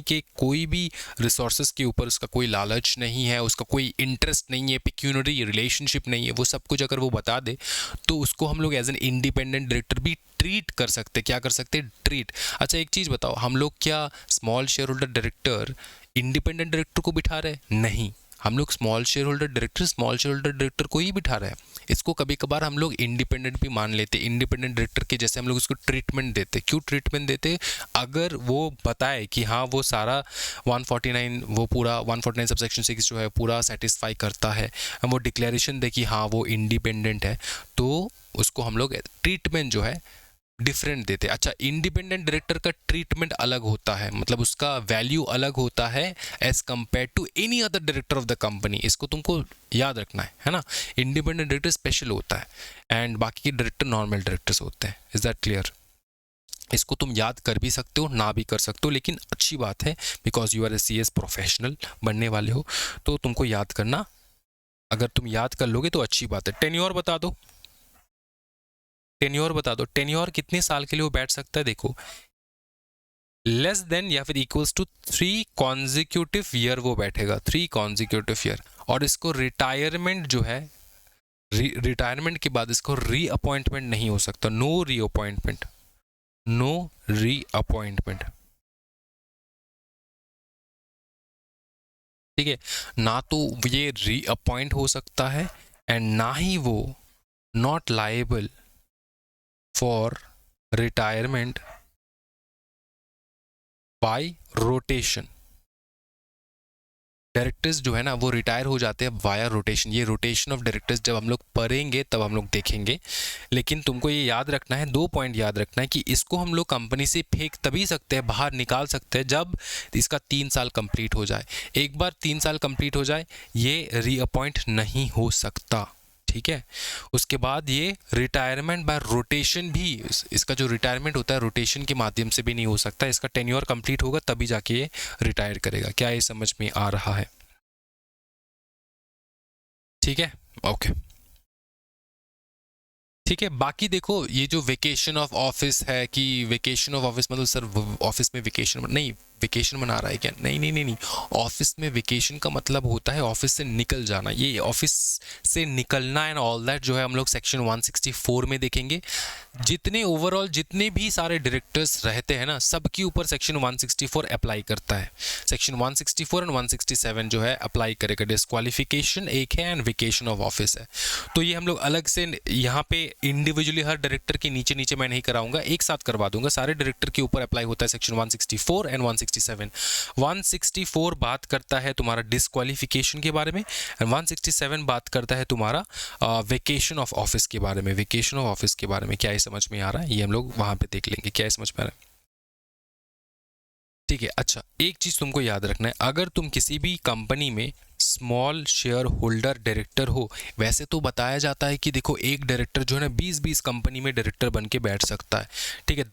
के कोई भी रिसोर्सेज के ऊपर उसका कोई लालच नहीं है, उसका कोई इंटरेस्ट नहीं है, पिक्यूनरी रिलेशनशिप नहीं है, वो सब कुछ अगर वो बता दे तो उसको हम लोग एज एन इंडिपेंडेंट डायरेक्टर भी ट्रीट कर सकते। क्या कर सकते? ट्रीट। अच्छा एक चीज़ बताओ, हम लोग क्या small share holder director independent director को बिठा रहे? नहीं, हम लोग स्मॉल शेयर होल्डर डायरेक्टर को ही बिठा रहे हैं। इसको कभी कभार हम लोग इंडिपेंडेंट भी मान लेते, इंडिपेंडेंट डायरेक्टर के जैसे हम लोग उसको ट्रीटमेंट देते। क्यों ट्रीटमेंट देते? अगर वो बताए कि हाँ वो सारा 149, वो पूरा 149 सबसेक्शन 6 जो है पूरा सेटिस्फाई करता है, वो डिक्लेरेशन दे कि हाँ वो इंडिपेंडेंट है, तो उसको हम लोग ट्रीटमेंट जो है डिफरेंट देते। अच्छा, इंडिपेंडेंट डायरेक्टर का ट्रीटमेंट अलग होता है, मतलब उसका वैल्यू अलग होता है as compare to any other director of the company. इसको तुमको याद रखना है ना। इंडिपेंडेंट डायरेक्टर स्पेशल होता है एंड बाकी के डायरेक्टर नॉर्मल डायरेक्टर्स होते हैं। Is that clear? इसको तुम याद कर भी सकते हो, ना भी कर सकते हो, लेकिन अच्छी बात है because you are a CS professional बनने वाले हो, तो तुमको याद करना, अगर तुम याद कर लोगे तो अच्छी बात है। टेन्योर बता दो, टेन्योर बता दो, टेन्योर कितने साल के लिए वो बैठ सकता है? देखो लेस देन या फिर इक्वल्स टू 3 कॉन्जिक्यूटिव ईयर वो बैठेगा, 3 कॉन्जिक्यूटिव ईयर। और इसको रिटायरमेंट जो है, रिटायरमेंट के बाद इसको रीअपॉइंटमेंट नहीं हो सकता, नो रीअपॉइंटमेंट, नो रीअपॉइंटमेंट। ठीक है, ना तो ये रीअपॉइंट हो सकता है एंड ना ही वो not liable for retirement by rotation. Directors जो है ना वो रिटायर हो जाते हैं वाया रोटेशन। ये रोटेशन ऑफ डायरेक्टर्स जब हम लोग पढ़ेंगे तब हम लोग देखेंगे, लेकिन तुमको ये याद रखना है, 2 पॉइंट याद रखना है कि इसको हम लोग कंपनी से फेंक तभी सकते हैं, बाहर निकाल सकते हैं जब इसका 3 साल कंप्लीट हो जाए। एक बार 3 साल कंप्लीट हो जाए ये रीअपॉइंट नहीं हो सकता, ठीक है। उसके बाद ये रिटायरमेंट बाय रोटेशन भी, इसका जो रिटायरमेंट होता है रोटेशन के माध्यम से भी नहीं हो सकता, इसका टेन्योर कंप्लीट होगा तभी जाके ये रिटायर करेगा। क्या ये समझ में आ रहा है? ठीक है, ओके, ठीक है। बाकी देखो ये जो वेकेशन ऑफ ऑफिस है कि वेकेशन ऑफ ऑफिस मतलब सर ऑफिस में वेकेशन नहीं, वेकेशन मना रहा है क्या? नहीं नहीं नहीं नहीं, ऑफिस में वेकेशन का मतलब होता है ऑफिस से निकल जाना। ये ऑफिस से निकलना एंड ऑल दैट जो है हम लोग सेक्शन 164 में देखेंगे। जितने ओवरऑल जितने भी सारे डायरेक्टर्स रहते हैं ना सबके ऊपर सेक्शन 164 अप्लाई करता है। सेक्शन 164 एंड 167 जो है अप्लाई करेगा। डिस्क्वालिफिकेशन एक है एंड वेकेशन ऑफ ऑफिस है। तो ये हम लोग अलग से यहाँ पे इंडिविजुअली हर डायरेक्टर के नीचे नीचे मैं नहीं कराऊंगा, एक साथ करवा दूंगा। सारे डायरेक्टर के ऊपर अप्लाई होता है सेक्शन 164 एंड 167। 164 बात करता है तुम्हारा डिस्क्वालिफिकेशन के बारे में एंड 167 बात करता है तुम्हारा वेकेशन ऑफ ऑफिस के बारे में। वेकेशन ऑफ ऑफिस के बारे में क्या समझ में आ रहा है? ये हम लोग वहां पे देख लेंगे क्या समझ में आ रहा है, ठीक है। अच्छा, एक चीज तुमको याद रखना है, अगर तुम किसी भी कंपनी में स्मॉल शेयर होल्डर डायरेक्टर हो, वैसे तो बताया जाता है कि देखो एक डायरेक्टर जो है ना 20-20 कंपनी में डायरेक्टर बन के बैठ सकता है, ठीक है।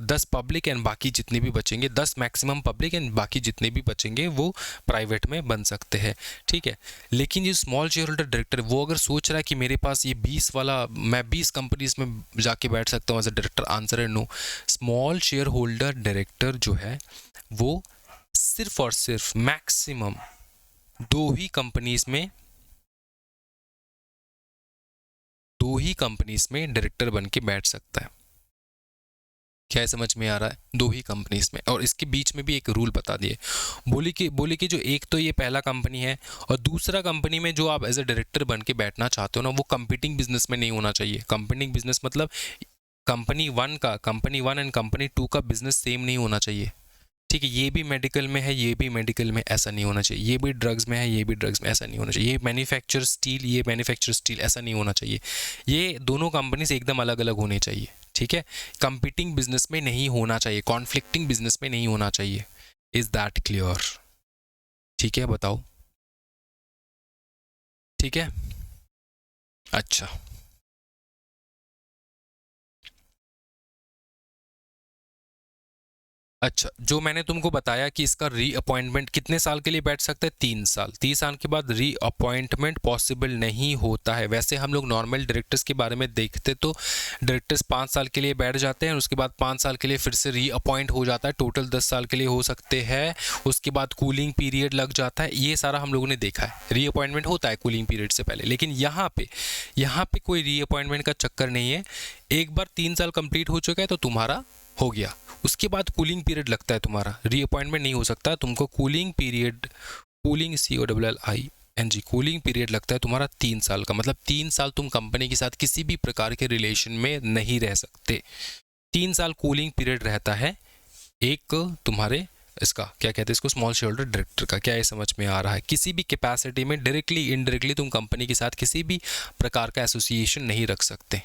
10 पब्लिक एंड बाकी जितने भी बचेंगे, 10 मैक्सिमम पब्लिक एंड बाकी जितने भी बचेंगे वो प्राइवेट में बन सकते हैं, ठीक है। लेकिन ये स्मॉल शेयर होल्डर डायरेक्टर वो अगर सोच रहा है कि मेरे पास ये 20 वाला, मैं 20 कंपनीज में जाके बैठ सकता हूँ एज अ डायरेक्टर, आंसर है no. Small share holder director जो है वो सिर्फ और सिर्फ मैक्सिमम 2 ही कंपनीज में डायरेक्टर बन के बैठ सकता है। क्या समझ में आ रहा है? 2 ही कंपनीज में, और इसके बीच में भी एक रूल बता दिए। बोली कि जो एक तो ये पहला कंपनी है और दूसरा कंपनी में जो आप एज अ डायरेक्टर बन के बैठना चाहते हो ना वो कंपीटिंग बिजनेस में नहीं होना चाहिए। कंपीटिंग बिजनेस मतलब कंपनी 1 एंड कंपनी 2 का बिजनेस सेम नहीं होना चाहिए, ठीक है। ये भी मेडिकल में है, ये भी मेडिकल में, ऐसा नहीं होना चाहिए। ये भी ड्रग्स में है, ये भी ड्रग्स में, ऐसा नहीं होना चाहिए। ये मैन्युफैक्चर स्टील, ये मैन्युफैक्चर स्टील, ऐसा नहीं होना चाहिए। ये दोनों कंपनी से एकदम अलग अलग होने चाहिए, ठीक है। कंपीटिंग बिजनेस में नहीं होना चाहिए, कॉन्फ्लिक्टिंग बिजनेस में नहीं होना चाहिए। Is that clear? ठीक है, बताओ, ठीक है। अच्छा, अच्छा, जो मैंने तुमको बताया कि इसका रीअपॉइंटमेंट कितने साल के लिए बैठ सकता है? 3 साल। 3 साल के बाद रीअपॉइंटमेंट पॉसिबल नहीं होता है। वैसे हम लोग नॉर्मल डायरेक्टर्स के बारे में देखते तो डायरेक्टर्स 5 साल के लिए बैठ जाते हैं, उसके बाद 5 साल के लिए फिर से रीअपॉइंट हो जाता है, टोटल 10 साल के लिए हो सकते हैं। उसके बाद कूलिंग पीरियड लग जाता है, ये सारा हम लोगों ने देखा है। रीअपॉइंटमेंट होता है कूलिंग पीरियड से पहले, लेकिन यहाँ पे कोई रीअपॉइंटमेंट का चक्कर नहीं है। एक बार 3 साल कंप्लीट हो चुका है तो तुम्हारा हो गया, उसके बाद कूलिंग पीरियड लगता है तुम्हारा, रीअपॉइंटमेंट नहीं हो सकता। तुमको cooling period, cooling COLLING cooling period लगता है तुम्हारा 3 साल का। मतलब 3 साल तुम कंपनी के साथ किसी भी प्रकार के रिलेशन में नहीं रह सकते। 3 साल कूलिंग पीरियड रहता है एक तुम्हारे इसका, क्या कहते हैं इसको, स्मॉल शेयर होल्डर डायरेक्टर का। क्या ये समझ में आ रहा है? किसी भी कैपेसिटी में डायरेक्टली इनडायरेक्टली तुम कंपनी के साथ किसी भी प्रकार का एसोसिएशन नहीं रख सकते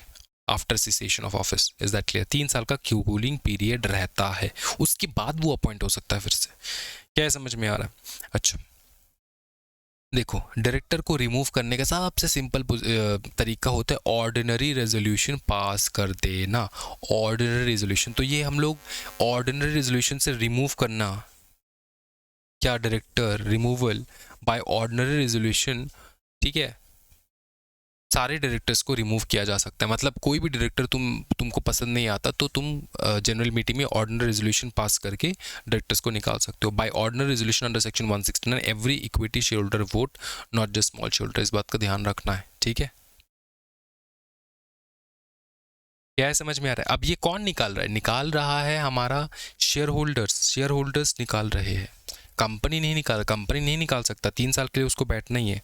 after cessation of office. Is that clear? 3 साल का कूलिंग पीरियड रहता है, उसके बाद वो अपॉइंट हो सकता है फिर से। क्या समझ में आ रहा है? अच्छा, देखो डायरेक्टर को रिमूव करने का सबसे सिंपल तरीका होता है ऑर्डिनरी रेजोल्यूशन पास कर देना। ऑर्डिनरी रेजोल्यूशन, तो ये हम लोग ऑर्डिनरी रेजोल्यूशन से रिमूव करना, क्या director removal by ordinary resolution, ठीक है, सारे डायरेक्टर्स को रिमूव किया जा सकता है। मतलब कोई भी डायरेक्टर तुमको पसंद नहीं आता तो तुम जनरल मीटिंग में ऑर्डिनरी रेजोल्यूशन पास करके डायरेक्टर्स को निकाल सकते हो। By ordinary resolution under section 169 every equity share holder vote, not just small share holder. इस बात का ध्यान रखना है, ठीक है। क्या है समझ में आ रहा है? अब ये कौन निकाल रहा है? निकाल रहा है हमारा शेयर होल्डर्स निकाल रहे हैं। कंपनी नहीं निकाल सकता, 3 साल के लिए उसको बैठना ही है।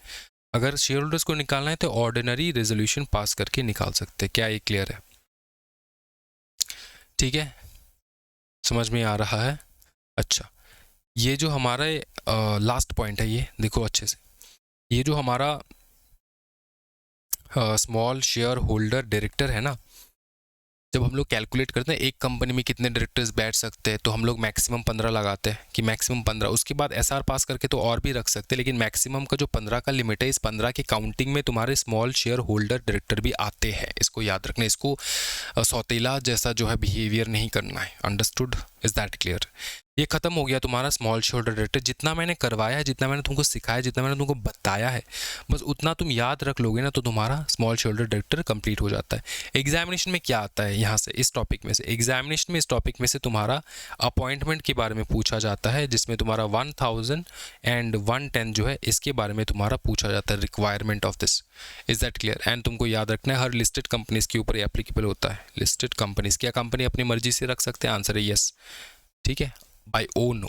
अगर शेयर होल्डर्स को निकालना है तो ऑर्डिनरी रेजोल्यूशन पास करके निकाल सकते हैं। क्या ये क्लियर है? ठीक है, समझ में आ रहा है? अच्छा, ये जो हमारा लास्ट पॉइंट है, ये देखो अच्छे से, ये जो हमारा स्मॉल शेयर होल्डर डायरेक्टर है ना, जब हम लोग कैलकुलेट करते हैं एक कंपनी में कितने डायरेक्टर्स बैठ सकते हैं, तो हम लोग मैक्सिमम 15 लगाते हैं कि मैक्सिमम 15, उसके बाद एसआर पास करके तो और भी रख सकते हैं, लेकिन मैक्सिमम का जो 15 का लिमिट है, इस 15 के काउंटिंग में तुम्हारे स्मॉल शेयर होल्डर डायरेक्टर भी आते हैं। इसको याद रखना, इसको सौतेला जैसा जो है बिहेवियर नहीं करना है। अंडरस्टूड? Is that clear? ये खत्म हो गया तुम्हारा स्मॉल शेयर होल्डर डायरेक्टर। जितना मैंने करवाया है, जितना मैंने तुमको सिखाया, जितना मैंने तुमको बताया है, बस उतना तुम याद रख लोगे ना, तो तुम्हारा small share holder director complete हो जाता है। एग्जामिनेशन में क्या आता है यहाँ से, इस टॉपिक में से, एग्जामिनेशन में इस टॉपिक में से तुम्हारा अपॉइंटमेंट के बारे में पूछा जाता है, जिसमें तुम्हारा 1000 एंड 110 जो है इसके बारे में तुम्हारा पूछा जाता है, requirement of this. Is that clear? And तुमको याद रखना है हर लिस्टेड कंपनीज के ऊपर एप्लीकेबल होता है। लिस्टेड कंपनीज, क्या कंपनी अपनी मर्जी से रख सकते हैं? आंसर है यस। ठीक है, बाय ओन,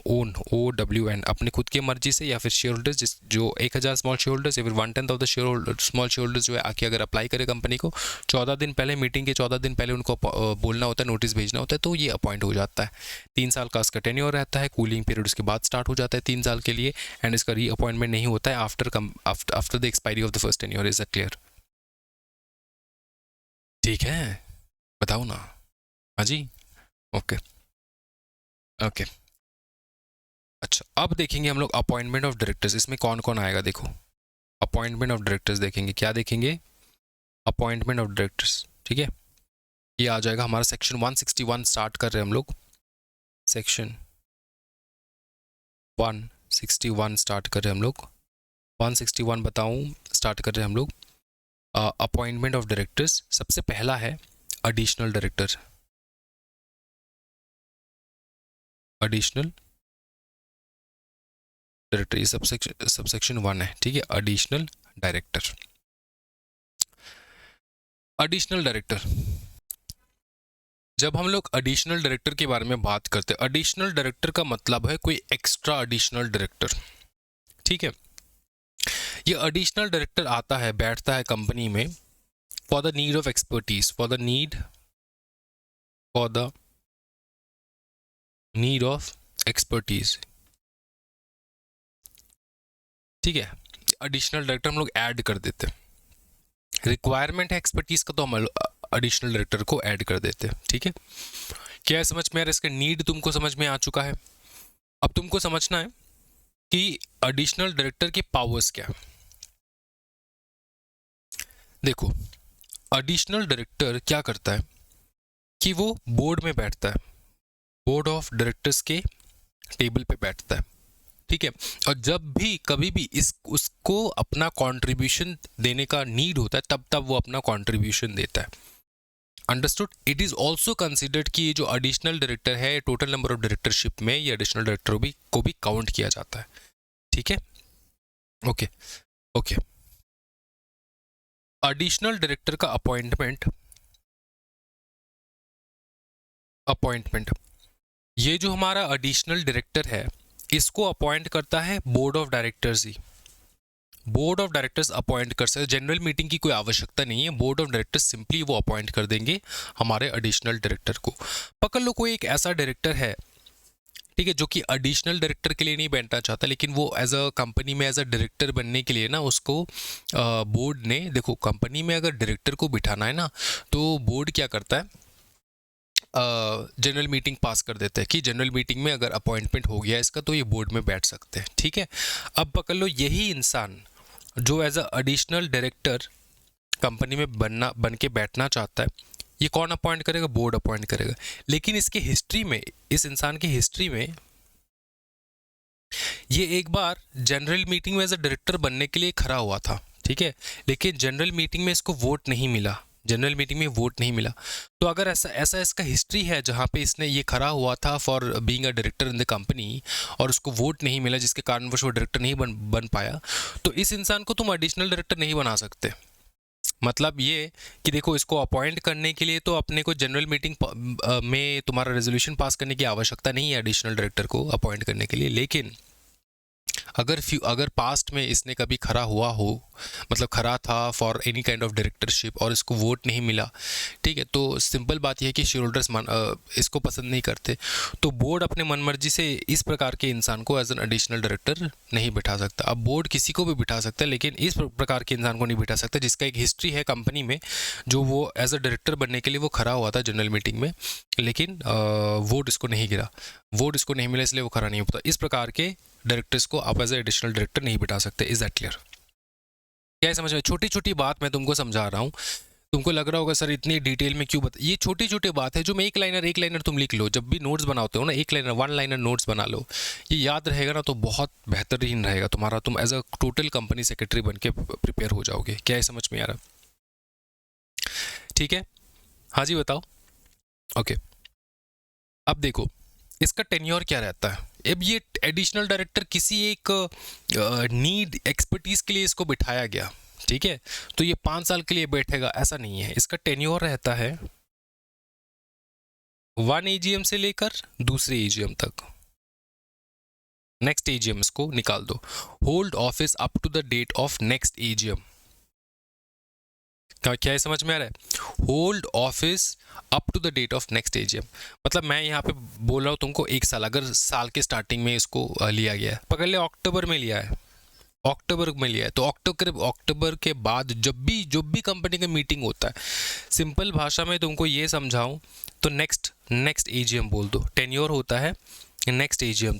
OWN, अपने खुद की मर्जी से, या फिर शेयर होल्डर्स जिस जो 1000 स्मॉल शेयर होल्डर्स या फिर 1/10 of the share holder, small share holders जो है आके अगर अप्लाई करे कंपनी को, 14 दिन पहले, मीटिंग के 14 दिन पहले उनको बोलना होता है, नोटिस भेजना होता है, तो ये अपॉइंट हो जाता है। 3 साल का इसका टेन्योर रहता है, कूलिंग पीरियड उसके बाद स्टार्ट हो जाता है 3 साल के लिए, एंड इसका री अपॉइंटमेंट नहीं होता है after the expiry of the first tenure. Is that clear? ठीक है, बताओ ना। हाँ जी, ओके ओके। अच्छा, अब देखेंगे हम लोग अपॉइंटमेंट ऑफ डायरेक्टर्स। इसमें कौन कौन आएगा देखो, अपॉइंटमेंट ऑफ डायरेक्टर्स देखेंगे। क्या देखेंगे? Appointment of directors. ठीक है, ये आ जाएगा हमारा सेक्शन 161 स्टार्ट कर रहे हैं हम लोग। सेक्शन 161 स्टार्ट कर रहे हैं हम लोग। 161 बताऊं स्टार्ट कर रहे हैं हम लोग। अपॉइंटमेंट ऑफ डायरेक्टर्स, सबसे पहला है एडिशनल डायरेक्टर। एडिशनल डायरेक्टर, ये सबसेक्शन 1 है। ठीक है, एडिशनल डायरेक्टर। एडिशनल डायरेक्टर, जब हम लोग एडिशनल डायरेक्टर के बारे में बात करते हैं, एडिशनल डायरेक्टर का मतलब है कोई एक्स्ट्रा एडिशनल डायरेक्टर। ठीक है, ये एडिशनल डायरेक्टर आता है, बैठता है कंपनी में for the need of expertise, for the need of expertise. ठीक है, एडिशनल डायरेक्टर हम लोग ऐड कर देते हैं। रिक्वायरमेंट है एक्सपर्टीज का, तो हम एडिशनल डायरेक्टर को ऐड कर देते हैं। ठीक है, क्या समझ में आ रहा है? इसका नीड तुमको समझ में आ चुका है। अब तुमको समझना है कि एडिशनल डायरेक्टर के पावर्स क्या है। देखो, एडिशनल डायरेक्टर क्या करता है कि वो बोर्ड में बैठता है, बोर्ड ऑफ डायरेक्टर्स के टेबल पे बैठता है। ठीक है, और जब भी कभी भी उसको अपना कंट्रीब्यूशन देने का नीड होता है, तब वो अपना कंट्रीब्यूशन देता है। Understood? It is also considered कि ये जो एडिशनल डायरेक्टर है, टोटल नंबर ऑफ डायरेक्टरशिप में ये एडिशनल डायरेक्टर को भी काउंट किया जाता है। ठीक है, ओके ओके। एडिशनल डायरेक्टर का अपॉइंटमेंट, ये जो हमारा एडिशनल डायरेक्टर है, इसको अपॉइंट करता है बोर्ड ऑफ डायरेक्टर्स ही। बोर्ड ऑफ डायरेक्टर्स अपॉइंट कर सकते, जनरल मीटिंग की कोई आवश्यकता नहीं है। बोर्ड ऑफ डायरेक्टर्स सिंपली वो अपॉइंट कर देंगे हमारे एडिशनल डायरेक्टर को। पकड़ लो कोई एक ऐसा डायरेक्टर है, ठीक है, जो कि एडिशनल डायरेक्टर के लिए नहीं बैठना चाहता, लेकिन वो एज अ कंपनी में एज अ डायरेक्टर बनने के लिए ना, उसको बोर्ड ने, देखो कंपनी में अगर डायरेक्टर को बिठाना है ना, तो बोर्ड क्या करता है, जनरल मीटिंग पास कर देता है कि जनरल मीटिंग में अगर अपॉइंटमेंट हो गया इसका, तो ये बोर्ड में बैठ सकते हैं। ठीक है, अब पकड़ लो यही इंसान जो as a additional director company में बन के बैठना चाहता है, ये कौन अपॉइंट करेगा? बोर्ड अपॉइंट करेगा। लेकिन इसके हिस्ट्री में, इस इंसान की हिस्ट्री में, ये एक बार जनरल मीटिंग में एज अ डायरेक्टर बनने के लिए खड़ा हुआ था। ठीक है, लेकिन जनरल मीटिंग में इसको वोट नहीं मिला, जनरल मीटिंग में वोट नहीं मिला। तो अगर ऐसा इसका हिस्ट्री है जहाँ पे इसने ये खड़ा हुआ था for being a director in the company, और उसको वोट नहीं मिला, जिसके कारणवश वो डायरेक्टर नहीं बन पाया, तो इस इंसान को तुम एडिशनल डायरेक्टर नहीं बना सकते। मतलब ये कि देखो, इसको अपॉइंट करने के लिए तो अपने को जनरल मीटिंग में तुम्हारा रेजोल्यूशन पास करने की आवश्यकता नहीं है एडिशनल डायरेक्टर को अपॉइंट करने के लिए, लेकिन अगर पास्ट में इसने कभी खड़ा हुआ हो, मतलब खड़ा था for any kind of directorship और इसको वोट नहीं मिला, ठीक है, तो सिंपल बात यह है कि शेयर होल्डर्स इसको पसंद नहीं करते, तो बोर्ड अपने मनमर्जी से इस प्रकार के इंसान को एज एन एडिशनल डायरेक्टर नहीं बिठा सकता। अब बोर्ड किसी को भी बिठा सकता है, लेकिन इस प्रकार के इंसान को नहीं बिठा सकता जिसका एक हिस्ट्री है कंपनी में, जो वो एज अ डायरेक्टर बनने के लिए वो खड़ा हुआ था जनरल मीटिंग में, लेकिन वोट इसको नहीं गिरा, वोट इसको नहीं मिला, इसलिए वो खड़ा नहीं होता। इस प्रकार के डायरेक्टर्स को आप एज ए एडिशनल डायरेक्टर नहीं बिठा सकते। Is that clear? क्या समझ में? छोटी छोटी बात मैं तुमको समझा रहा हूँ, तुमको लग रहा होगा सर इतनी डिटेल में क्यों ये छोटी छोटी बात है जो मैं एक लाइनर तुम लिख लो, जब भी नोट्स बनाते हो ना, एक लाइनर 1 लाइनर नोट्स बना लो, ये याद रहेगा ना तो बहुत बेहतरीन रहेगा तुम्हारा, तुम as a total company secretary बन के प्रिपेयर हो जाओगे। क्या है समझ में आ रहा? ठीक है, हाँ जी बताओ। ओके, अब देखो इसका टेन्योर क्या रहता है। अब ये एडिशनल डायरेक्टर किसी एक नीड एक्सपर्टीज के लिए इसको बिठाया गया, ठीक है, तो ये 5 साल के लिए बैठेगा ऐसा नहीं है। इसका टेन्योर रहता है 1 AGM से लेकर दूसरे AGM तक, नेक्स्ट AGM इसको निकाल दो, hold office up to the date of next AGM। क्या है समझ में आ रहा है? Hold office up to the date of next AGM, मतलब मैं यहाँ पे बोल रहा हूँ तुमको 1 साल, अगर साल के स्टार्टिंग में इसको लिया गया है, पकड़ ले अक्टूबर में लिया है, अक्टूबर में लिया है, तो अक्टूबर के बाद जब भी कंपनी का मीटिंग होता है, सिंपल भाषा में तुमको ये समझाऊं तो नेक्स्ट AGM बोल दो। टेन्योर होता है नेक्स्ट AGM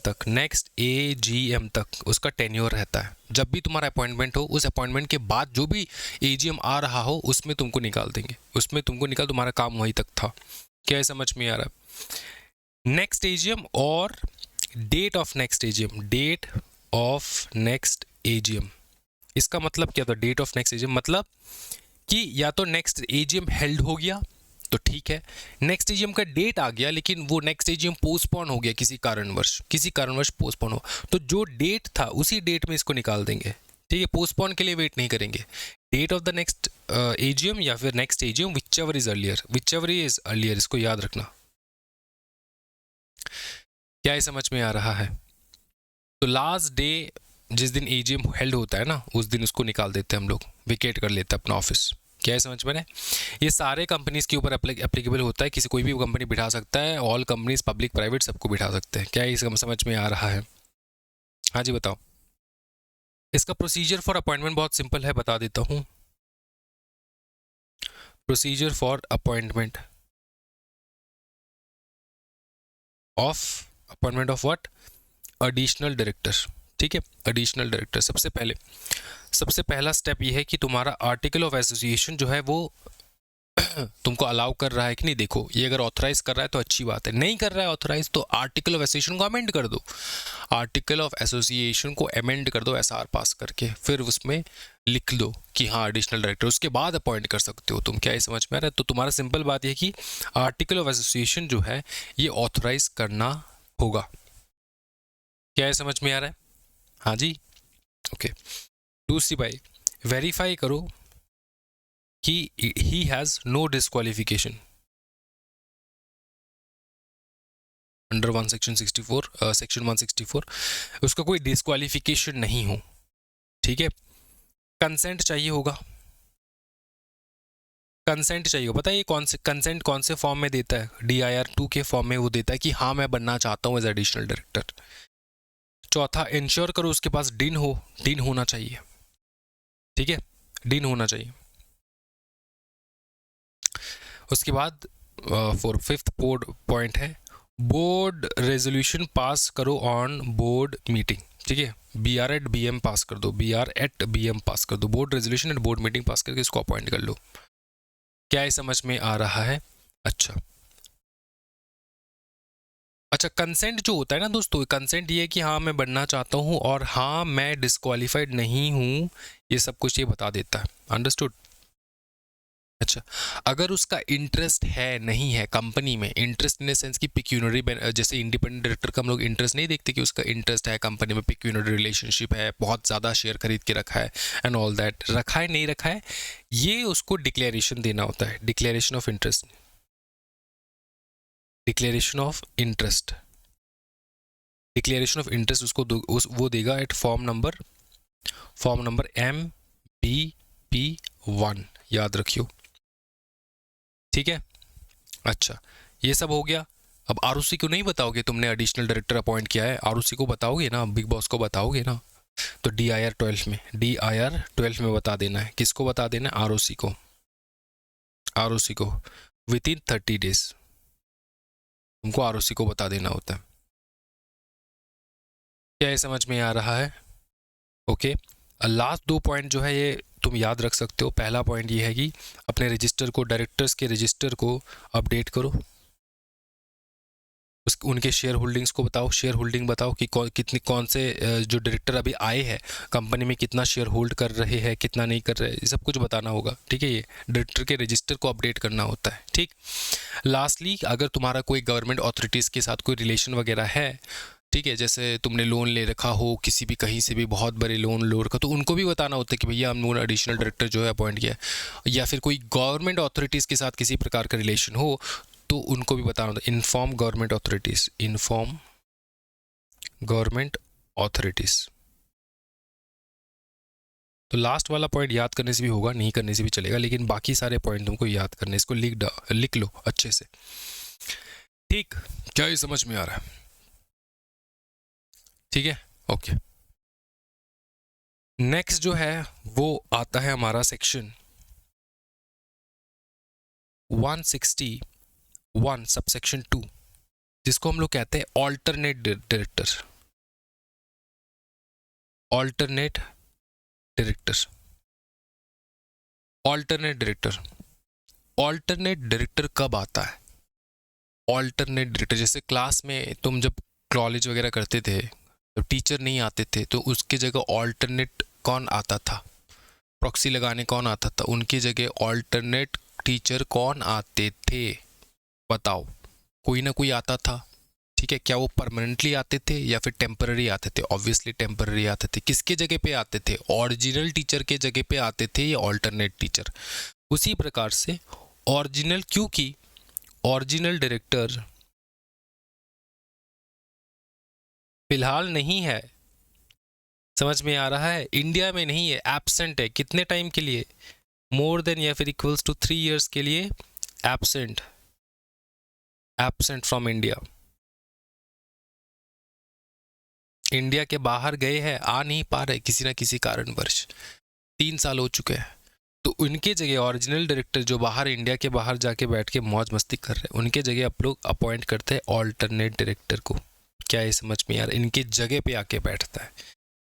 तक उसका टेन्योर रहता है। जब भी तुम्हारा अपॉइंटमेंट हो, उस अपॉइंटमेंट के बाद जो भी AGM आ रहा हो उसमें तुमको निकाल देंगे, तुम्हारा काम वहीं तक था। क्या समझ में आ रहा है? नेक्स्ट AGM और डेट ऑफ नेक्स्ट AGM, इसका मतलब क्या था? डेट ऑफ नेक्स्ट AGM मतलब कि या तो नेक्स्ट AGM हेल्ड हो गया तो ठीक है, नेक्स्ट AGM का डेट आ गया लेकिन वो नेक्स्ट AGM पोस्टपोन हो गया किसी कारणवश पोस्टपोन हो, तो जो डेट था उसी डेट में इसको निकाल देंगे, ठीक है, पोस्टपोन के लिए वेट नहीं करेंगे। Date of the next AGM या फिर next AGM whichever is earlier, इसको याद रखना। क्या ये समझ में आ रहा है? तो लास्ट डे जिस दिन AGM हेल्ड होता है ना, उस दिन उसको निकाल देते हैं हम लोग, विकेट कर लेते हैं अपना ऑफिस। क्या है समझ में है? ये सारे कंपनीज के ऊपर एप्लीकेबल होता है, किसी कोई भी कंपनी बिठा सकता है, ऑल कंपनीज पब्लिक प्राइवेट सबको बिठा सकते हैं। क्या ये समझ में आ रहा है? हाँ जी बताओ। इसका प्रोसीजर फॉर अपॉइंटमेंट बहुत सिंपल है, बता देता हूँ। Procedure for appointment of what? Additional director, ठीक है, एडिशनल डायरेक्टर। सबसे पहला स्टेप ये है कि तुम्हारा आर्टिकल ऑफ एसोसिएशन जो है वो तुमको अलाउ कर रहा है कि नहीं। देखो ये अगर ऑथराइज कर रहा है तो अच्छी बात है, नहीं कर रहा है ऑथराइज तो आर्टिकल ऑफ एसोसिएशन को अमेंड कर दो, आर्टिकल ऑफ एसोसिएशन को अमेंड कर दो SR पास करके, फिर उसमें लिख दो कि हाँ एडिशनल डायरेक्टर, उसके बाद अपॉइंट कर सकते हो तुम। क्या ये समझ में आ रहा है? तो तुम्हारा सिंपल बात यह कि आर्टिकल ऑफ एसोसिएशन जो है ये ऑथराइज करना होगा। क्या ये समझ में आ रहा है? हाँ जी ओके। दूसरी भाई वेरीफाई करो कि he has no disqualification under 1 section 164, उसका कोई डिस्क्वालिफिकेशन नहीं हो, ठीक है। कंसेंट चाहिए होगा, पता है ये कंसेंट कौन से फॉर्म में देता है? DIR 2 के फॉर्म में वो देता है कि हाँ मैं बनना चाहता हूँ एज एडिशनल डायरेक्टर। चौथा, इंश्योर करो उसके पास डिन होना चाहिए, ठीक है, डिन होना चाहिए। उसके बाद फिफ्थ पॉइंट है बोर्ड रेजोल्यूशन पास करो ऑन बोर्ड मीटिंग, ठीक है, BR@BM पास कर दो, board resolution at board meeting pass करके इसको अपॉइंट कर लो। क्या ये समझ में आ रहा है? अच्छा कंसेंट जो होता है ना दोस्तों, कंसेंट ये है कि हाँ मैं बनना चाहता हूँ और हाँ मैं डिस्क्वालीफाइड नहीं हूँ, ये सब कुछ ये बता देता है। अंडरस्टूड? अच्छा अगर उसका इंटरेस्ट है नहीं है कंपनी में, इंटरेस्ट इन द सेंस कि पिक्यूनरी, जैसे इंडिपेंडेंट डायरेक्टर का हम लोग इंटरेस्ट नहीं देखते कि उसका इंटरेस्ट है कंपनी में, पिक्यूनरी रिलेशनशिप है, बहुत ज़्यादा शेयर खरीद के रखा है एंड ऑल दैट, रखा है नहीं रखा है, ये उसको डिक्लेरेशन देना होता है, declaration of interest, declaration of interest उसको वो देगा एट फॉर्म नंबर MBP1, याद रखियो, ठीक है। अच्छा, ये सब हो गया। अब आरओसी को नहीं बताओगे, तुमने एडिशनल डायरेक्टर अपॉइंट किया है, आरओसी को बताओगे ना, बिग बॉस को बताओगे ना, तो DIR 12 में बता देना है। किसको बता देना है? आरओसी को विद इन 30 डेज तुमको आरओसी को बता देना होता है। क्या ये समझ में आ रहा है? ओके। लास्ट 2 पॉइंट जो है ये तुम याद रख सकते हो। पहला पॉइंट ये है कि अपने रजिस्टर को, डायरेक्टर्स के रजिस्टर को अपडेट करो, उनके शेयर होल्डिंग्स को बताओ, शेयर होल्डिंग बताओ कि कौन से जो डायरेक्टर अभी आए हैं कंपनी में कितना शेयर होल्ड कर रहे हैं, कितना नहीं कर रहे हैं, ये सब कुछ बताना होगा, ठीक है। ये डायरेक्टर के रजिस्टर को अपडेट करना होता है, ठीक। लास्टली, अगर तुम्हारा कोई गवर्नमेंट अथॉरिटीज़ के साथ कोई रिलेशन वगैरह है, ठीक है, जैसे तुमने लोन ले रखा हो किसी भी कहीं से भी, बहुत बड़े लोन लो रखा, तो उनको भी बताना होता है कि भैया हम लोगों ने एडिशनल डायरेक्टर जो है अपॉइंट किया है। या फिर कोई गवर्नमेंट अथॉरिटीज़ के साथ किसी प्रकार का रिलेशन हो तो उनको भी बताना होता है। Inform government authorities. तो लास्ट वाला पॉइंट याद करने से भी होगा, नहीं करने से भी चलेगा, लेकिन बाकी सारे पॉइंट तुमको याद करने, इसको लिख लो अच्छे से, ठीक। क्या ये समझ में आ रहा है? ठीक है, ओके। नेक्स्ट जो है वो आता है हमारा सेक्शन 161 सबसेक्शन 2, जिसको हम लोग कहते हैं ऑल्टरनेट डायरेक्टर। ऑल्टरनेट डायरेक्टर कब आता है? ऑल्टरनेट डायरेक्टर, जैसे क्लास में तुम जब कॉलेज वगैरह करते थे तो टीचर नहीं आते थे, तो उसके जगह ऑल्टरनेट कौन आता था? प्रॉक्सी लगाने कौन आता था? उनकी जगह ऑल्टरनेट टीचर कौन आते थे? बताओ, कोई ना कोई आता था, ठीक है। क्या वो परमानेंटली आते थे या फिर टेम्पररी आते थे? ऑब्वियसली टेम्पररी आते थे। किसके जगह पे आते थे? ओरिजिनल टीचर के जगह पे आते थे या ऑल्टरनेट टीचर? उसी प्रकार से ओरिजिनल, क्योंकि ओरिजिनल डायरेक्टर फिलहाल नहीं है, समझ में आ रहा है, इंडिया में नहीं है, एब्सेंट है। कितने टाइम के लिए? मोर देन या फिर इक्वल्स टू 3 years के लिए एब्सेंट फ्रॉम इंडिया। इंडिया के बाहर गए हैं, आ नहीं पा रहे किसी ना किसी कारणवश, 3 साल हो चुके हैं। तो उनके जगह ओरिजिनल डायरेक्टर जो बाहर, इंडिया के बाहर जाके बैठ के मौज मस्ती कर रहे हैं, उनके जगह आप लोग अपॉइंट करते हैं ऑल्टरनेट डायरेक्टर को। क्या ये समझ में यार? इनके जगह पे आके बैठता है।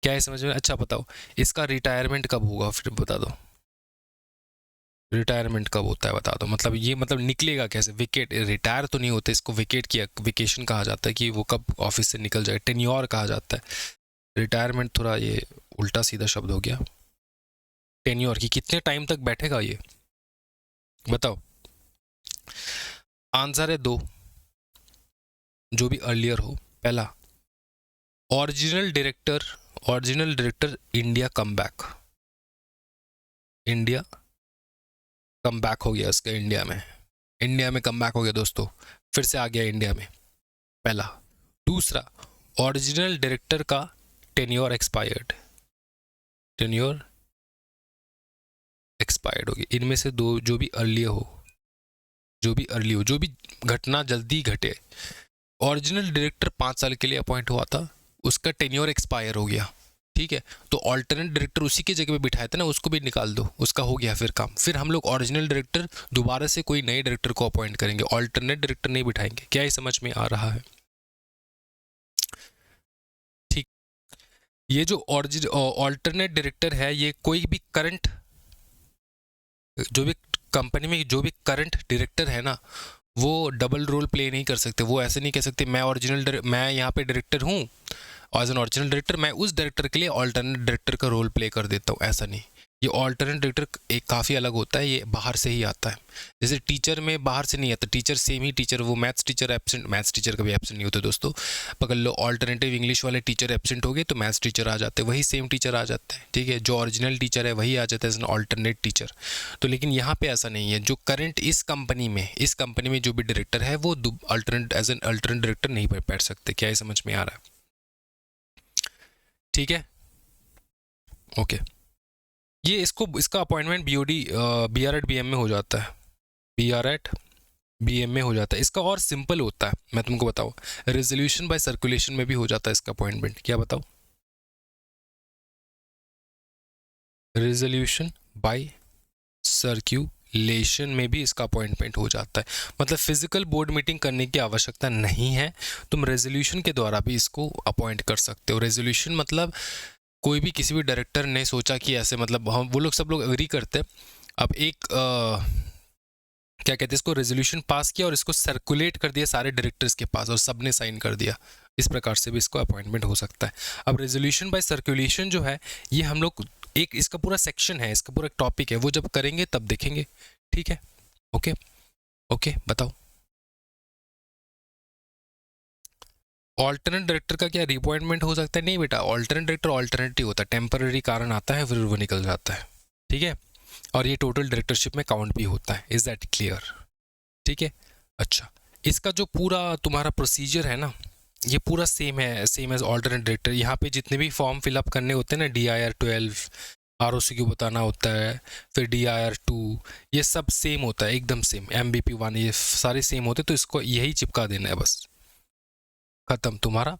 क्या ये समझ में? अच्छा बताओ, इसका रिटायरमेंट कब होगा? फिर बता दो, रिटायरमेंट कब होता है बता दो। मतलब ये, मतलब निकलेगा कैसे? विकेट, रिटायर तो नहीं होते, इसको विकेट किया, वेकेशन कहा जाता है कि वो कब ऑफिस से निकल जाए, टेन्योर कहा जाता है। रिटायरमेंट थोड़ा ये उल्टा सीधा शब्द हो गया। टेन्योर की कितने टाइम तक बैठेगा ये बताओ। आंसर है 2, जो भी अर्लियर हो। पहला, original director India come back, हो गया इसका, इंडिया में कम बैक हो गया दोस्तों, फिर से आ गया इंडिया में, पहला। दूसरा, ओरिजिनल डायरेक्टर का टेन्योर एक्सपायर्ड हो गया। इनमें से 2 जो भी अर्ली हो, जो भी घटना जल्दी घटे। ओरिजिनल डायरेक्टर 5 साल के लिए अपॉइंट हुआ था, उसका टेन्योर एक्सपायर हो गया, ठीक है, तो ऑल्टरनेट डायरेक्टर उसी की जगह पे बिठाए थे ना, उसको भी निकाल दो, उसका हो गया फिर काम। फिर हम लोग ओरिजिनल डायरेक्टर दोबारा से कोई नए डायरेक्टर को अपॉइंट करेंगे, ऑल्टरनेट डायरेक्टर नहीं बिठाएंगे। क्या ये समझ में आ रहा है? ठीक। ये जो ऑल्टरनेट डायरेक्टर है, ये कोई भी करंट, जो भी कंपनी में जो भी करंट डायरेक्टर है ना, वो डबल रोल प्ले नहीं कर सकते। वो ऐसे नहीं कह सकते मैं यहाँ पे डायरेक्टर हूँ, एज एन ओरिजिनल डायरेक्टर मैं उस डायरेक्टर के लिए ऑल्टरनेट डायरेक्टर का रोल प्ले कर देता हूँ, ऐसा नहीं। ये ऑल्टरनेट डायरेक्टर एक काफ़ी अलग होता है, ये बाहर से ही आता है। जैसे टीचर में बाहर से नहीं आता, टीचर सेम ही टीचर, वो maths teacher absent, maths teacher कभी एब्सेंट नहीं होते दोस्तों। पकड़ लो, ऑल्टरनेटिव इंग्लिश वाले टीचर एब्सेंट हो गए तो मैथ्स टीचर आ जाते हैं, वही सेम टीचर आ जाता है, ठीक है। जो ओरिजिनल टीचर है वही आ जाता है एज एन ऑल्टरनेट टीचर। तो लेकिन यहाँ पे ऐसा नहीं है, जो करंट इस कंपनी में जो भी डायरेक्टर है वो एज एन अल्टरनेट डायरेक्टर नहीं बैठ सकते। क्या ये समझ में आ रहा है? ठीक है, ओके। ये इसका अपॉइंटमेंट BR@BM में हो जाता है, BR@BM में हो जाता है। इसका और सिंपल होता है, मैं तुमको बताऊँ, रेजोल्यूशन बाय सर्कुलेशन में भी हो जाता है इसका अपॉइंटमेंट। क्या बताओ? रेजोल्यूशन बाय सर्कुलेशन में भी इसका अपॉइंटमेंट हो जाता है। मतलब फिजिकल बोर्ड मीटिंग करने की आवश्यकता नहीं है, तुम रेजोल्यूशन के द्वारा भी इसको अपॉइंट कर सकते हो। रेजोल्यूशन मतलब कोई भी किसी भी डायरेक्टर ने सोचा कि ऐसे, मतलब हम वो लोग सब लोग एग्री करते हैं। अब एक क्या कहते हैं इसको, रेजोल्यूशन पास किया और इसको सर्कुलेट कर दिया सारे डायरेक्टर्स के पास और सबने साइन कर दिया। इस प्रकार से भी इसको अपॉइंटमेंट हो सकता है। अब रेजोल्यूशन बाय सर्कुलेशन जो है, ये हम लोग एक इसका पूरा सेक्शन है, इसका पूरा टॉपिक है, वो जब करेंगे तब देखेंगे। ठीक है, ओके ओके। बताओ, ऑल्टरनेट डायरेक्टर का क्या रिअपॉइंटमेंट हो सकता है? नहीं बेटा, ऑल्टरनेट डायरेक्टर ऑल्टरनेटिव होता है, टेम्पररी कारण आता है फिर वो निकल जाता है। ठीक है, और ये टोटल डायरेक्टरशिप में काउंट भी होता है। Is that clear? ठीक है, अच्छा। इसका जो पूरा तुम्हारा प्रोसीजर है ना, ये पूरा सेम है, सेम एज ऑल्टरनेट डायरेक्टर। यहाँ पे जितने भी फॉर्म फिलअप करने होते हैं ना, DIR-12, ROC को बताना होता है, फिर DIR-2, ये सब सेम होता है, एकदम सेम। MBP-1, ये सारे सेम होते हैं, तो इसको यही चिपका देना है बस, खत्म तुम्हारा।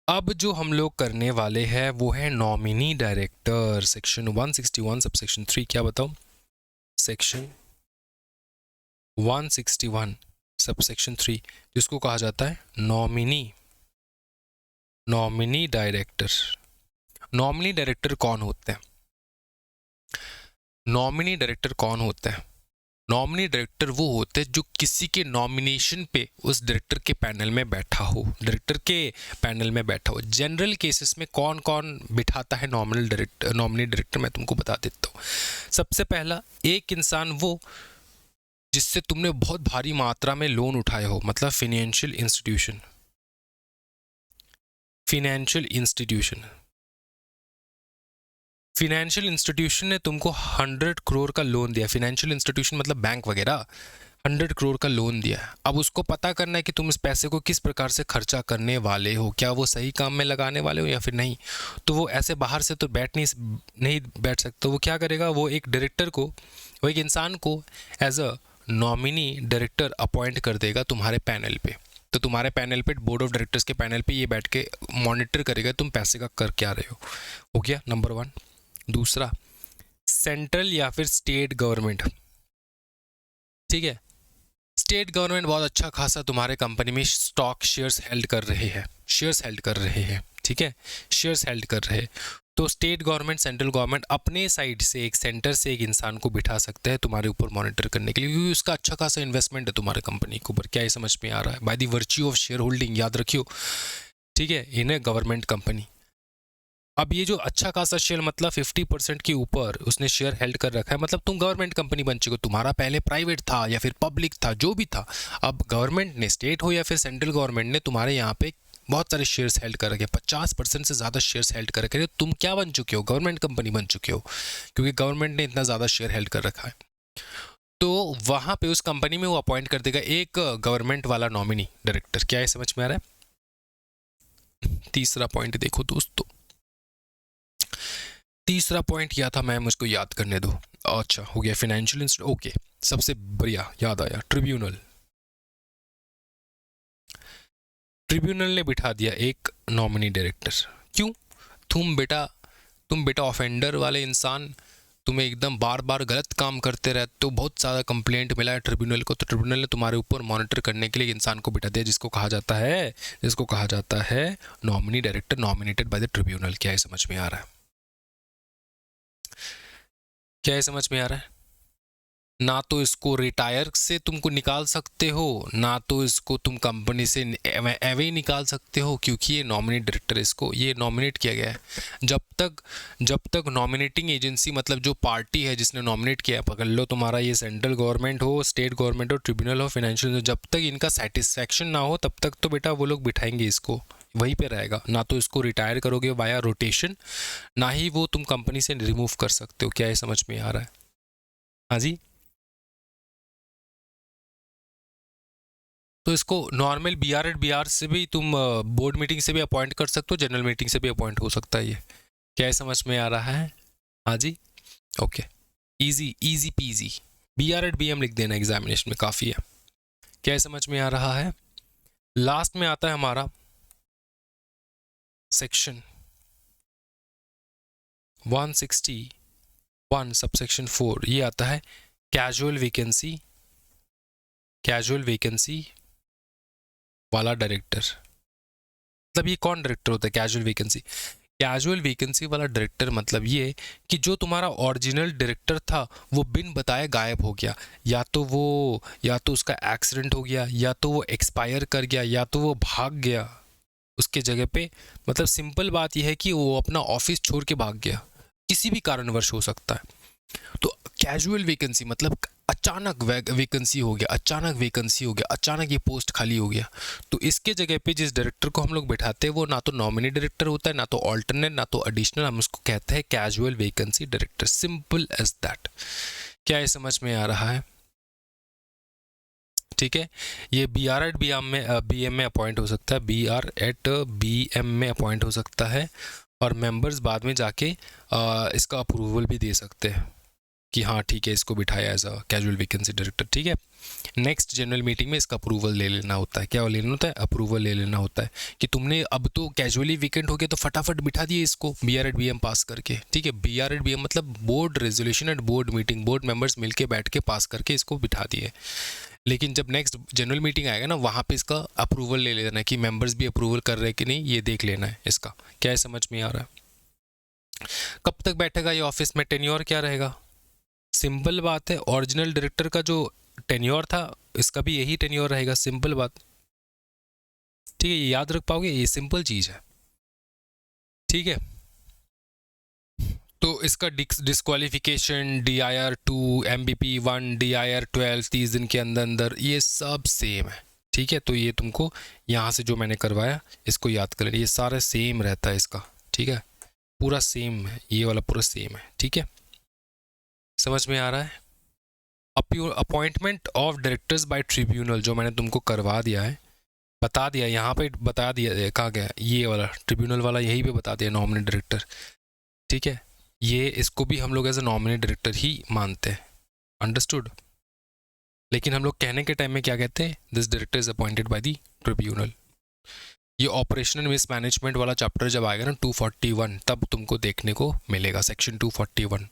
अब जो हम लोग करने वाले हैं वो है nominee director, section 161 sub section 3। क्या बताओ? सेक्शन 161 सब सेक्शन 3, जिसको कहा जाता है नॉमिनी डायरेक्टर। नॉमिनी डायरेक्टर कौन होते हैं? नॉमिनी डायरेक्टर कौन होते हैं? नॉमिनी डायरेक्टर वो होते हैं जो किसी के नॉमिनेशन पे उस डायरेक्टर के पैनल में बैठा हो, डायरेक्टर के पैनल में बैठा हो। जनरल केसेस में कौन कौन बिठाता है नॉमिनी डायरेक्टर, मैं तुमको बता देता हूँ। सबसे पहला, एक इंसान वो जिससे तुमने बहुत भारी मात्रा में लोन उठाए हो, मतलब फाइनेंशियल इंस्टीट्यूशन। फाइनेंशियल इंस्टीट्यूशन ने तुमको 100 करोड़ का लोन दिया। फाइनेंशियल इंस्टीट्यूशन मतलब बैंक वगैरह, 100 करोड़ का लोन दिया है। अब उसको पता करना है कि तुम इस पैसे को किस प्रकार से खर्चा करने वाले हो, क्या वो सही काम में लगाने वाले हो या फिर नहीं। तो वो ऐसे बाहर से तो नहीं बैठ सकता। वो क्या करेगा, वो एक डायरेक्टर को, वो एक इंसान को as a nominee director appoint कर देगा तुम्हारे पैनल पे। तो तुम्हारे पैनल पे, बोर्ड ऑफ डायरेक्टर्स के पैनल पे ये बैठ के मॉनिटर करेगा तुम पैसे का कर क्या रहे हो गया नंबर 1। दूसरा, सेंट्रल या फिर स्टेट गवर्नमेंट। ठीक है, स्टेट गवर्नमेंट बहुत अच्छा खासा तुम्हारे कंपनी में स्टॉक शेयर्स हेल्ड कर रहे हैं, ठीक है, शेयर्स हेल्ड कर रहे हैं। तो स्टेट गवर्नमेंट, सेंट्रल गवर्नमेंट अपने साइड से एक सेंटर से एक इंसान को बिठा सकते हैं तुम्हारे ऊपर मॉनिटर करने के लिए, क्योंकि उसका अच्छा खासा इन्वेस्टमेंट है तुम्हारे कंपनी के ऊपर। क्या ये समझ में आ रहा है? By the virtue of share holding, याद रखियो, ठीक है, इन ए गवर्नमेंट कंपनी। अब ये जो अच्छा खासा शेयर, मतलब 50% के ऊपर उसने शेयर हेल्ड कर रखा है, मतलब तुम गवर्नमेंट कंपनी बन चुके हो। तुम्हारा पहले प्राइवेट था या फिर पब्लिक था, जो भी था, अब गवर्नमेंट ने, स्टेट हो या फिर सेंट्रल गवर्नमेंट ने तुम्हारे यहाँ पे बहुत सारे शेयर्स हेल्ड कर रखे, 50% से ज़्यादा शेयर्स हेल्ड कर रखे। तुम क्या बन चुके हो? गवर्नमेंट कंपनी बन चुके हो, क्योंकि गवर्नमेंट ने इतना ज़्यादा शेयर हेल्ड कर रखा है। तो वहाँ पे उस कंपनी में वो अपॉइंट कर देगा एक गवर्नमेंट वाला नॉमिनी डायरेक्टर। क्या ये समझ में आ रहा है? तीसरा पॉइंट देखो दोस्तों, तीसरा पॉइंट क्या था, मैं मुझको याद करने दो। अच्छा, हो गया फाइनेंशियल इंस्टीट्यूट, ओके, सबसे बढ़िया याद आया, ट्रिब्यूनल। ट्रिब्यूनल ने बिठा दिया एक नॉमिनी डायरेक्टर। क्यों? तुम बेटा ऑफेंडर वाले इंसान, तुम्हें एकदम बार बार गलत काम करते रहते हो, बहुत ज़्यादा कंप्लेंट मिला है ट्रिब्यूनल को, तो ट्रिब्यूनल ने तुम्हारे ऊपर मॉनिटर करने के लिए एक इंसान को बिठा दिया, जिसको कहा जाता है nominee director, nominated by the tribunal. क्या है समझ में आ रहा है? क्या है समझ में आ रहा है? ना तो इसको रिटायर से तुमको निकाल सकते हो, ना तो इसको तुम कंपनी से एवे ही निकाल सकते हो, क्योंकि ये नॉमिनेट डायरेक्टर, इसको ये नॉमिनेट किया गया है। जब तक नॉमिनेटिंग एजेंसी, मतलब जो पार्टी है जिसने नॉमिनेट किया है, पकड़ लो तुम्हारा ये सेंट्रल गवर्नमेंट हो, स्टेट गवर्नमेंट हो, ट्रिब्यूनल हो, फाइनेंशियल, जब तक इनका सेटिस्फैक्शन ना हो तब तक तो बेटा वो लोग बिठाएंगे इसको, वहीं पे रहेगा। ना तो इसको रिटायर करोगे वाया रोटेशन, ना ही वो तुम कंपनी से रिमूव कर सकते हो। क्या ये समझ में आ रहा है? हाँ जी। तो इसको नॉर्मल BR से भी तुम बोर्ड मीटिंग से भी अपॉइंट कर सकते हो, जनरल मीटिंग से भी अपॉइंट हो सकता है ये। क्या ये समझ में आ रहा है? हाँ जी, okay, easy easy peasy. BR@BM लिख देना एग्जामिनेशन में, काफ़ी है। क्या ये समझ में आ रहा है? लास्ट में आता है हमारा सेक्शन 161 सबसेक्शन 4, ये आता है कैजुअल वैकेंसी, कैजुअल वैकेंसी वाला डायरेक्टर। मतलब ये कौन डायरेक्टर होता है कैजुअल वैकेंसी? कैजुअल वैकेंसी वाला डायरेक्टर मतलब ये कि जो तुम्हारा ओरिजिनल डायरेक्टर था वो बिन बताए गायब हो गया, या तो उसका एक्सीडेंट हो गया, या तो वो एक्सपायर कर गया, या तो वो भाग गया उसके जगह पे। मतलब सिंपल बात यह है कि वो अपना ऑफिस छोड़ के भाग गया, किसी भी कारणवश हो सकता है। तो कैजुअल वैकेंसी मतलब अचानक वैकेंसी हो गया, अचानक वैकेंसी हो गया, अचानक ये पोस्ट खाली हो गया। तो इसके जगह पे जिस डायरेक्टर को हम लोग बैठाते हैं वो ना तो नॉमिनी डायरेक्टर होता है, ना तो ऑल्टरनेट, ना तो एडिशनल, हम उसको कहते हैं casual vacancy director. Simple as that. क्या ये समझ में आ रहा है? ठीक है, ये BR@BM में अपॉइंट हो सकता है, BR@BM में अपॉइंट हो सकता है, और मेंबर्स बाद में जाके इसका अप्रूवल भी दे सकते हैं कि हाँ ठीक है इसको बिठाया as a casual vacancy director. ठीक है, नेक्स्ट जनरल मीटिंग में इसका अप्रूवल ले लेना होता है। क्या लेना होता है? अप्रूवल ले लेना होता है कि तुमने अब तो कैजुअली वैकेंट हो गया तो फटाफट बिठा दिए इसको BR@BM पास करके। ठीक है, BR@BM मतलब board resolution at board meeting, board members मिलके बैठ के पास करके इसको बिठा दिए। लेकिन जब नेक्स्ट जनरल मीटिंग आएगा ना, वहाँ पे इसका अप्रूवल ले लेना है कि मेंबर्स भी अप्रूवल कर रहे हैं कि नहीं, ये देख लेना है इसका। क्या है समझ में आ रहा है? कब तक बैठेगा ये ऑफिस में? टेन्योर क्या रहेगा? सिंपल बात है, ओरिजिनल डायरेक्टर का जो टेन्योर था इसका भी यही टेन्योर रहेगा, सिंपल बात। ठीक है, ये याद रख पाओगे, ये सिंपल चीज है। ठीक है, तो इसका डिस्क्वालिफिकेशन DIR2, MBP1, DIR12 30 दिन के अंदर अंदर, ये सब सेम है। ठीक है, तो ये तुमको यहाँ से जो मैंने करवाया इसको याद कर लेना, ये सारा सेम रहता है इसका। ठीक है, पूरा सेम है, ये वाला पूरा सेम है। ठीक है, समझ में आ रहा है? Appointment of directors bye tribunal जो मैंने तुमको करवा दिया है, बता दिया यहाँ पे, बता दिया, कहाँ गया ये वाला ट्रिब्यूनल वाला, यही पे बता दिया नॉमिनी डायरेक्टर। ठीक है, ये इसको भी हम लोग एज ए नॉमिनी डायरेक्टर ही मानते हैं, अंडरस्टूड। लेकिन हम लोग कहने के टाइम में क्या कहते हैं? This director is appointed by the tribunal. ये ऑपरेशनल मिसमैनेजमेंट वाला चैप्टर जब आएगा ना 241, तब तुमको देखने को मिलेगा, सेक्शन 241।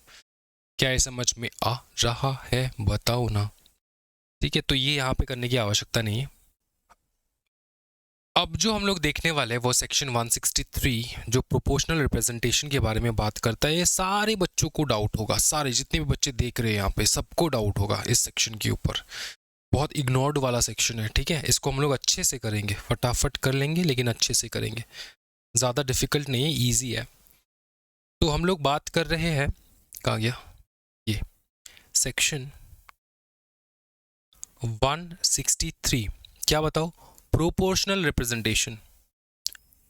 क्या ये समझ में आ रहा है? बताओ ना। ठीक है, तो ये यहाँ पे करने की आवश्यकता नहीं है। अब जो हम लोग देखने वाले हैं वो सेक्शन 163 जो प्रोपोर्शनल रिप्रेजेंटेशन के बारे में बात करता है। ये सारे बच्चों को डाउट होगा, सारे जितने भी बच्चे देख रहे हैं यहाँ पे सबको डाउट होगा इस सेक्शन के ऊपर। बहुत इग्नोर्ड वाला सेक्शन है। ठीक है, इसको हम लोग अच्छे से करेंगे, फटाफट कर लेंगे, लेकिन अच्छे से करेंगे, ज़्यादा डिफिकल्ट नहीं है, ईजी है। तो हम लोग बात कर रहे हैं, कहाँ गया ये सेक्शन 163, क्या बताओ? Proportional representation,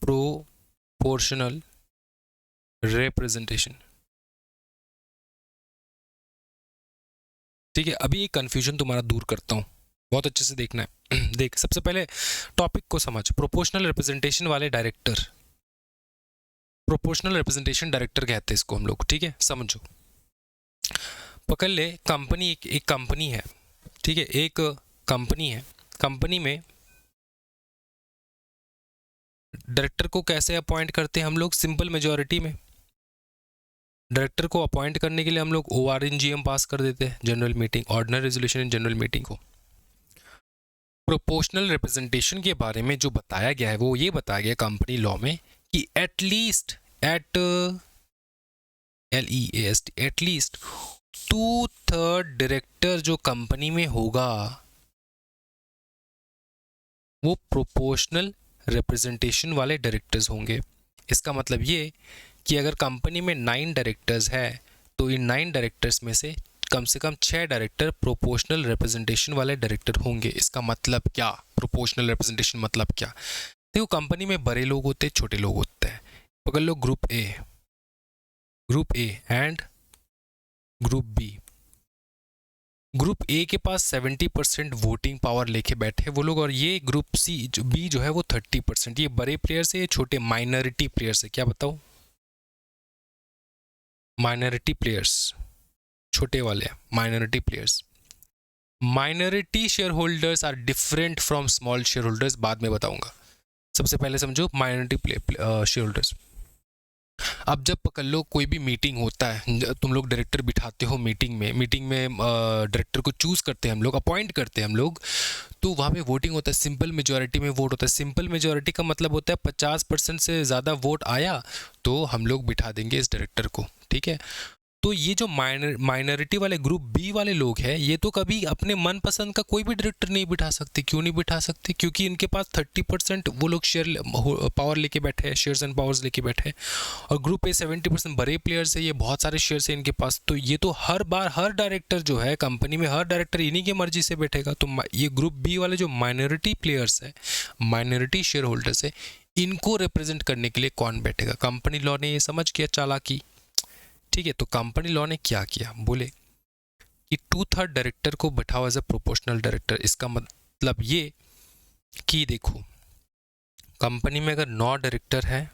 proportional representation. ठीक है, अभी एक कंफ्यूजन तुम्हारा दूर करता हूँ, बहुत अच्छे से देखना है। देख, सबसे पहले टॉपिक को समझ। प्रोपोर्शनल रिप्रेजेंटेशन वाले डायरेक्टर, प्रोपोर्शनल रिप्रेजेंटेशन डायरेक्टर कहते हैं इसको हम लोग। ठीक है, समझो, पकड़ ले, कंपनी एक कंपनी है। ठीक है, एक कंपनी है, कंपनी में डायरेक्टर को कैसे अपॉइंट करते हैं हम लोग? सिंपल मेजॉरिटी में। डायरेक्टर को अपॉइंट करने के लिए हम लोग ORNGM पास कर देते हैं, general meeting, ordinary resolution in general meeting को। प्रोपोर्शनल रिप्रेजेंटेशन के बारे में जो बताया गया है वो ये बताया गया कंपनी लॉ में कि एटलीस्ट एटलीस्ट 2/3 डायरेक्टर जो कंपनी में होगा वो प्रोपोर्शनल रिप्रेजेंटेशन वाले डायरेक्टर्स होंगे। इसका मतलब ये कि अगर कंपनी में 9 डायरेक्टर्स है तो इन 9 डायरेक्टर्स में से कम 6 डायरेक्टर प्रोपोर्शनल रिप्रेजेंटेशन वाले डायरेक्टर होंगे। इसका मतलब क्या? प्रोपोर्शनल रिप्रेजेंटेशन मतलब क्या? देखो, कंपनी में बड़े लोग होते हैं, छोटे लोग होते हैं। पकड़ लो group A and group B. Group A के पास 70% वोटिंग पावर लेके बैठे वो लोग, और ये ग्रुप सी बी जो है वो 30%। ये बड़े प्लेयर्स है, ये छोटे माइनॉरिटी प्लेयर्स है, क्या बताओ? माइनॉरिटी प्लेयर्स, छोटे वाले minority players. Minority share holders are different from small share holders, बाद में बताऊंगा। सबसे पहले समझो माइनॉरिटी शेयर होल्डर्स। अब जब पकड़ लो कोई भी मीटिंग होता है, तुम लोग डायरेक्टर बिठाते हो मीटिंग में डायरेक्टर को चूज करते हैं हम लोग, अपॉइंट करते हैं हम लोग, तो वहाँ पे वोटिंग होता है, सिंपल मेजोरिटी में वोट होता है। सिंपल मेजोरिटी का मतलब होता है 50% से ज़्यादा वोट आया तो हम लोग बिठा देंगे इस डायरेक्टर को, ठीक है। तो ये जो माइनॉरिटी वाले ग्रुप बी वाले लोग हैं, ये तो कभी अपने मनपसंद का कोई भी डायरेक्टर नहीं बिठा सकते। क्यों नहीं बिठा सकते? क्योंकि इनके पास 30% वो लोग शेयर पावर लेके बैठे हैं, शेयर्स एंड पावर्स लेके बैठे हैं, और ग्रुप ए 70% बड़े प्लेयर्स है, ये बहुत सारे शेयर्स है इनके पास। तो ये तो हर बार हर डायरेक्टर जो है कंपनी में, हर डायरेक्टर इन्हीं की मर्जी से बैठेगा। तो ये ग्रुप बी वाले जो माइनॉरिटी प्लेयर्स है, माइनॉरिटी शेयर होल्डर्स है, इनको रिप्रेजेंट करने के लिए कौन बैठेगा? कंपनी लॉ ने ये समझ किया चालाकी, ठीक है। तो कंपनी लॉ ने क्या किया, बोले कि 2/3 डायरेक्टर को बैठाओ एज अ प्रोपोर्शनल डायरेक्टर। इसका मतलब ये कि देखो, कंपनी में अगर 9 डायरेक्टर है,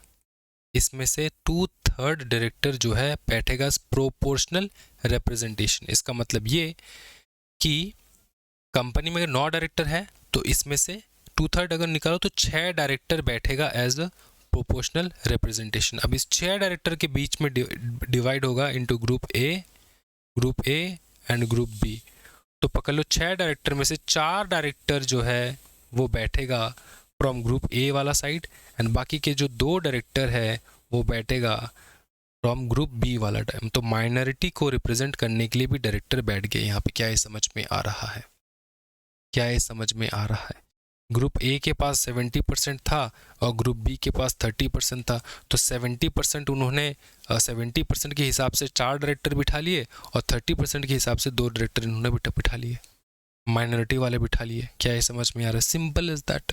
इसमें से 2/3 डायरेक्टर जो है बैठेगा प्रोपोर्शनल रिप्रेजेंटेशन। इसका मतलब ये कि कंपनी में अगर 9 डायरेक्टर है तो इसमें से 2/3 अगर निकालो तो 6 डायरेक्टर बैठेगा एज अ प्रोपोर्शनल रिप्रेजेंटेशन। अब इस 6 डायरेक्टर के बीच में डिवाइड होगा into group A and group B. तो पकड़ लो 6 डायरेक्टर में से 4 डायरेक्टर जो है वो बैठेगा फ्रॉम ग्रुप ए वाला साइड, एंड बाकी के जो 2 डायरेक्टर है वो बैठेगा फ्रॉम ग्रुप बी वाला टाइम। तो माइनॉरिटी को रिप्रेजेंट करने के लिए भी डायरेक्टर बैठ गए यहाँ पे। क्या ये समझ में आ रहा है? क्या ये समझ में आ रहा है? ग्रुप ए के पास 70% था और ग्रुप बी के पास 30% था, तो 70% उन्होंने 70% के हिसाब से 4 डायरेक्टर बिठा लिए, और 30% के हिसाब से 2 डायरेक्टर इन्होंने बिठा लिए, माइनॉरिटी वाले बिठा लिए। क्या ये समझ में आ रहा है? Simple is that.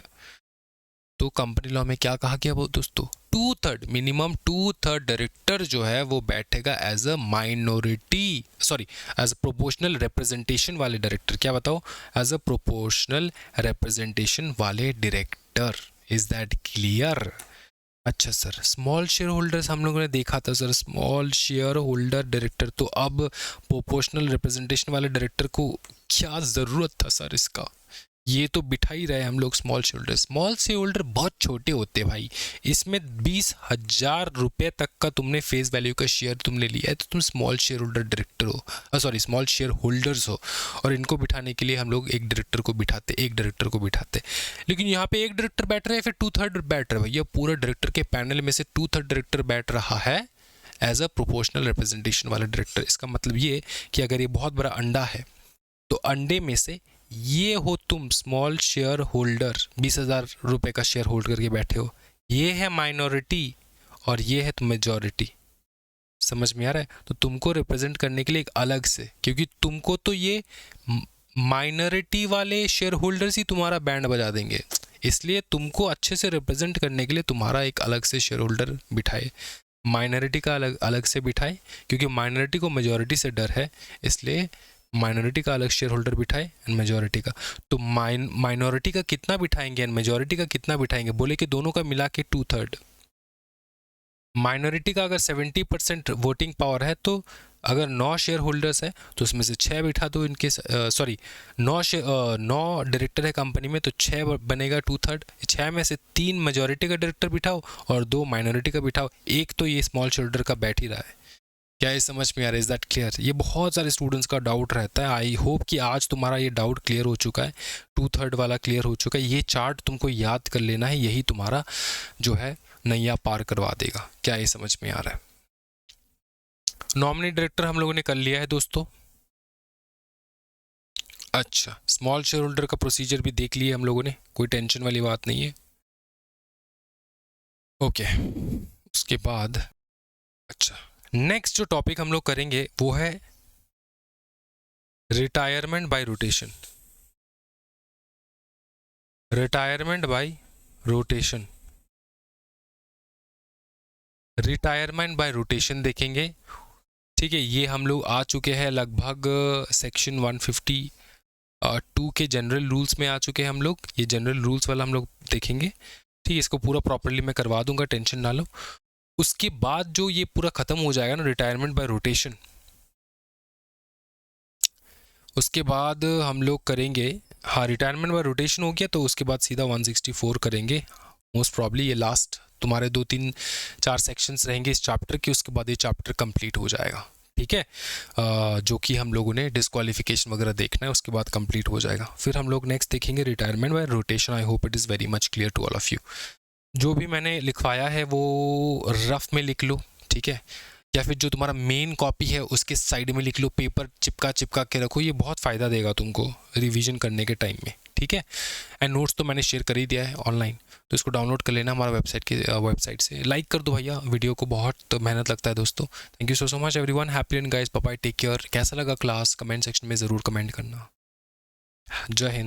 तो कंपनी लॉ में क्या कहा गया वो दोस्तों, 2/3 मिनिमम 2/3 डायरेक्टर जो है वो बैठेगा as a minority, sorry as a proportional representation वाले डायरेक्टर। क्या बताओ? एज अ प्रोपोर्शनल रिप्रेजेंटेशन वाले डायरेक्टर। Is that clear? अच्छा सर, स्मॉल शेयर होल्डर्स हम लोगों ने देखा था sir, small share holder director. तो अब प्रोपोर्शनल रिप्रेजेंटेशन वाले डायरेक्टर को क्या ज़रूरत था सर इसका? ये तो बिठा ही रहे हम लोग small share holder. Small share holder बहुत छोटे होते हैं भाई, इसमें 20,000 रुपये तक का तुमने फेस वैल्यू का शेयर तुमने लिया है तो तुम स्मॉल शेयर होल्डर डायरेक्टर हो, सॉरी स्मॉल शेयर होल्डर्स हो। और इनको बिठाने के लिए हम लोग एक डायरेक्टर को बिठाते। लेकिन यहाँ पे एक डायरेक्टर बैठ रहे हैं, फिर 2/3 बैठ रहे हैं भैया। पूरा डायरेक्टर के पैनल में से 2/3 डायरेक्टर बैठ रहा है एज अ प्रोपोर्शनल रिप्रेजेंटेशन वाला डायरेक्टर। इसका मतलब ये कि अगर ये बहुत बड़ा अंडा है तो अंडे में से ये हो तुम स्मॉल शेयर होल्डर, 20,000 रुपये का शेयर होल्ड करके बैठे हो, ये है माइनॉरिटी और ये है मेजॉरिटी। समझ में आ रहा है? तो तुमको रिप्रेजेंट करने के लिए एक अलग से, क्योंकि तुमको तो ये माइनॉरिटी वाले शेयर होल्डर्स ही तुम्हारा बैंड बजा देंगे, इसलिए तुमको अच्छे से रिप्रेजेंट करने के लिए तुम्हारा एक अलग से शेयर होल्डर बिठाए, माइनॉरिटी का अलग से बिठाए, क्योंकि माइनॉरिटी को मेजॉरिटी से डर है, इसलिए माइनॉरिटी का अलग शेयर होल्डर बिठाए एंड मेजॉरिटी का। तो माइनॉरिटी का कितना बिठाएंगे एंड मेजॉरिटी का कितना बिठाएंगे? बोले कि दोनों का मिला के 2/3। माइनॉरिटी का अगर 70% वोटिंग पावर है तो अगर 9 शेयर होल्डर्स है तो उसमें से 6 बिठा दो इनके, सॉरी 9 डायरेक्टर है कंपनी में तो 6 बनेगा 2/3। 6 में से 3 मेजॉरिटी का डायरेक्टर बिठाओ और 2 माइनॉरिटी का बिठाओ, एक तो ये स्मॉल शेयर होल्डर का बैठ ही रहा है। क्या ये समझ में आ रहा है? Is that clear? ये बहुत सारे स्टूडेंट्स का डाउट रहता है। आई होप कि आज तुम्हारा ये डाउट क्लियर हो चुका है, 2/3 वाला क्लियर हो चुका है। ये चार्ट तुमको याद कर लेना है, यही तुम्हारा जो है नैया पार करवा देगा। क्या ये समझ में आ रहा है? नॉमिनी डायरेक्टर हम लोगों ने कर लिया है दोस्तों। अच्छा, स्मॉल शेयर होल्डर का प्रोसीजर भी देख लिया हम लोगों ने, कोई टेंशन वाली बात नहीं है। ओके, उसके बाद अच्छा नेक्स्ट जो टॉपिक हम लोग करेंगे वो है retirement by rotation. Retirement by rotation, retirement by rotation देखेंगे, ठीक है, ये हम लोग आ चुके हैं लगभग सेक्शन 152 के जनरल रूल्स में आ चुके हैं हम लोग। ये जनरल रूल्स वाला हम लोग देखेंगे। ठीक है, इसको पूरा प्रॉपर्ली मैं करवा दूंगा, टेंशन ना लो। उसके बाद जो ये पूरा ख़त्म हो जाएगा ना, रिटायरमेंट बाय रोटेशन, उसके बाद हम लोग करेंगे, हाँ रिटायरमेंट बाय रोटेशन हो गया तो उसके बाद सीधा 164 करेंगे मोस्ट प्रॉब्ली। ये लास्ट तुम्हारे 2-3-4 सेक्शंस रहेंगे इस चैप्टर के, उसके बाद ये चैप्टर कंप्लीट हो जाएगा। ठीक है, जो कि हम लोगों ने डिस्क्वालिफिकेशन वगैरह देखना है, उसके बाद कंप्लीट हो जाएगा। फिर हम लोग नेक्स्ट देखेंगे retirement by rotation. I hope it is very much clear to all of you. जो भी मैंने लिखवाया है वो रफ में लिख लो, ठीक है, या फिर जो तुम्हारा मेन कॉपी है उसके साइड में लिख लो, पेपर चिपका के रखो, ये बहुत फ़ायदा देगा तुमको रिवीजन करने के टाइम में। ठीक है, एंड नोट्स तो मैंने शेयर कर ही दिया है ऑनलाइन, तो इसको डाउनलोड कर लेना हमारा वेबसाइट से। लाइक कर दो भैया वीडियो को, बहुत मेहनत लगता है दोस्तों। Thank you so much everyone, happy and guys, bye bye, take care. कैसा लगा क्लास कमेंट सेक्शन में ज़रूर कमेंट करना। जय हिंद।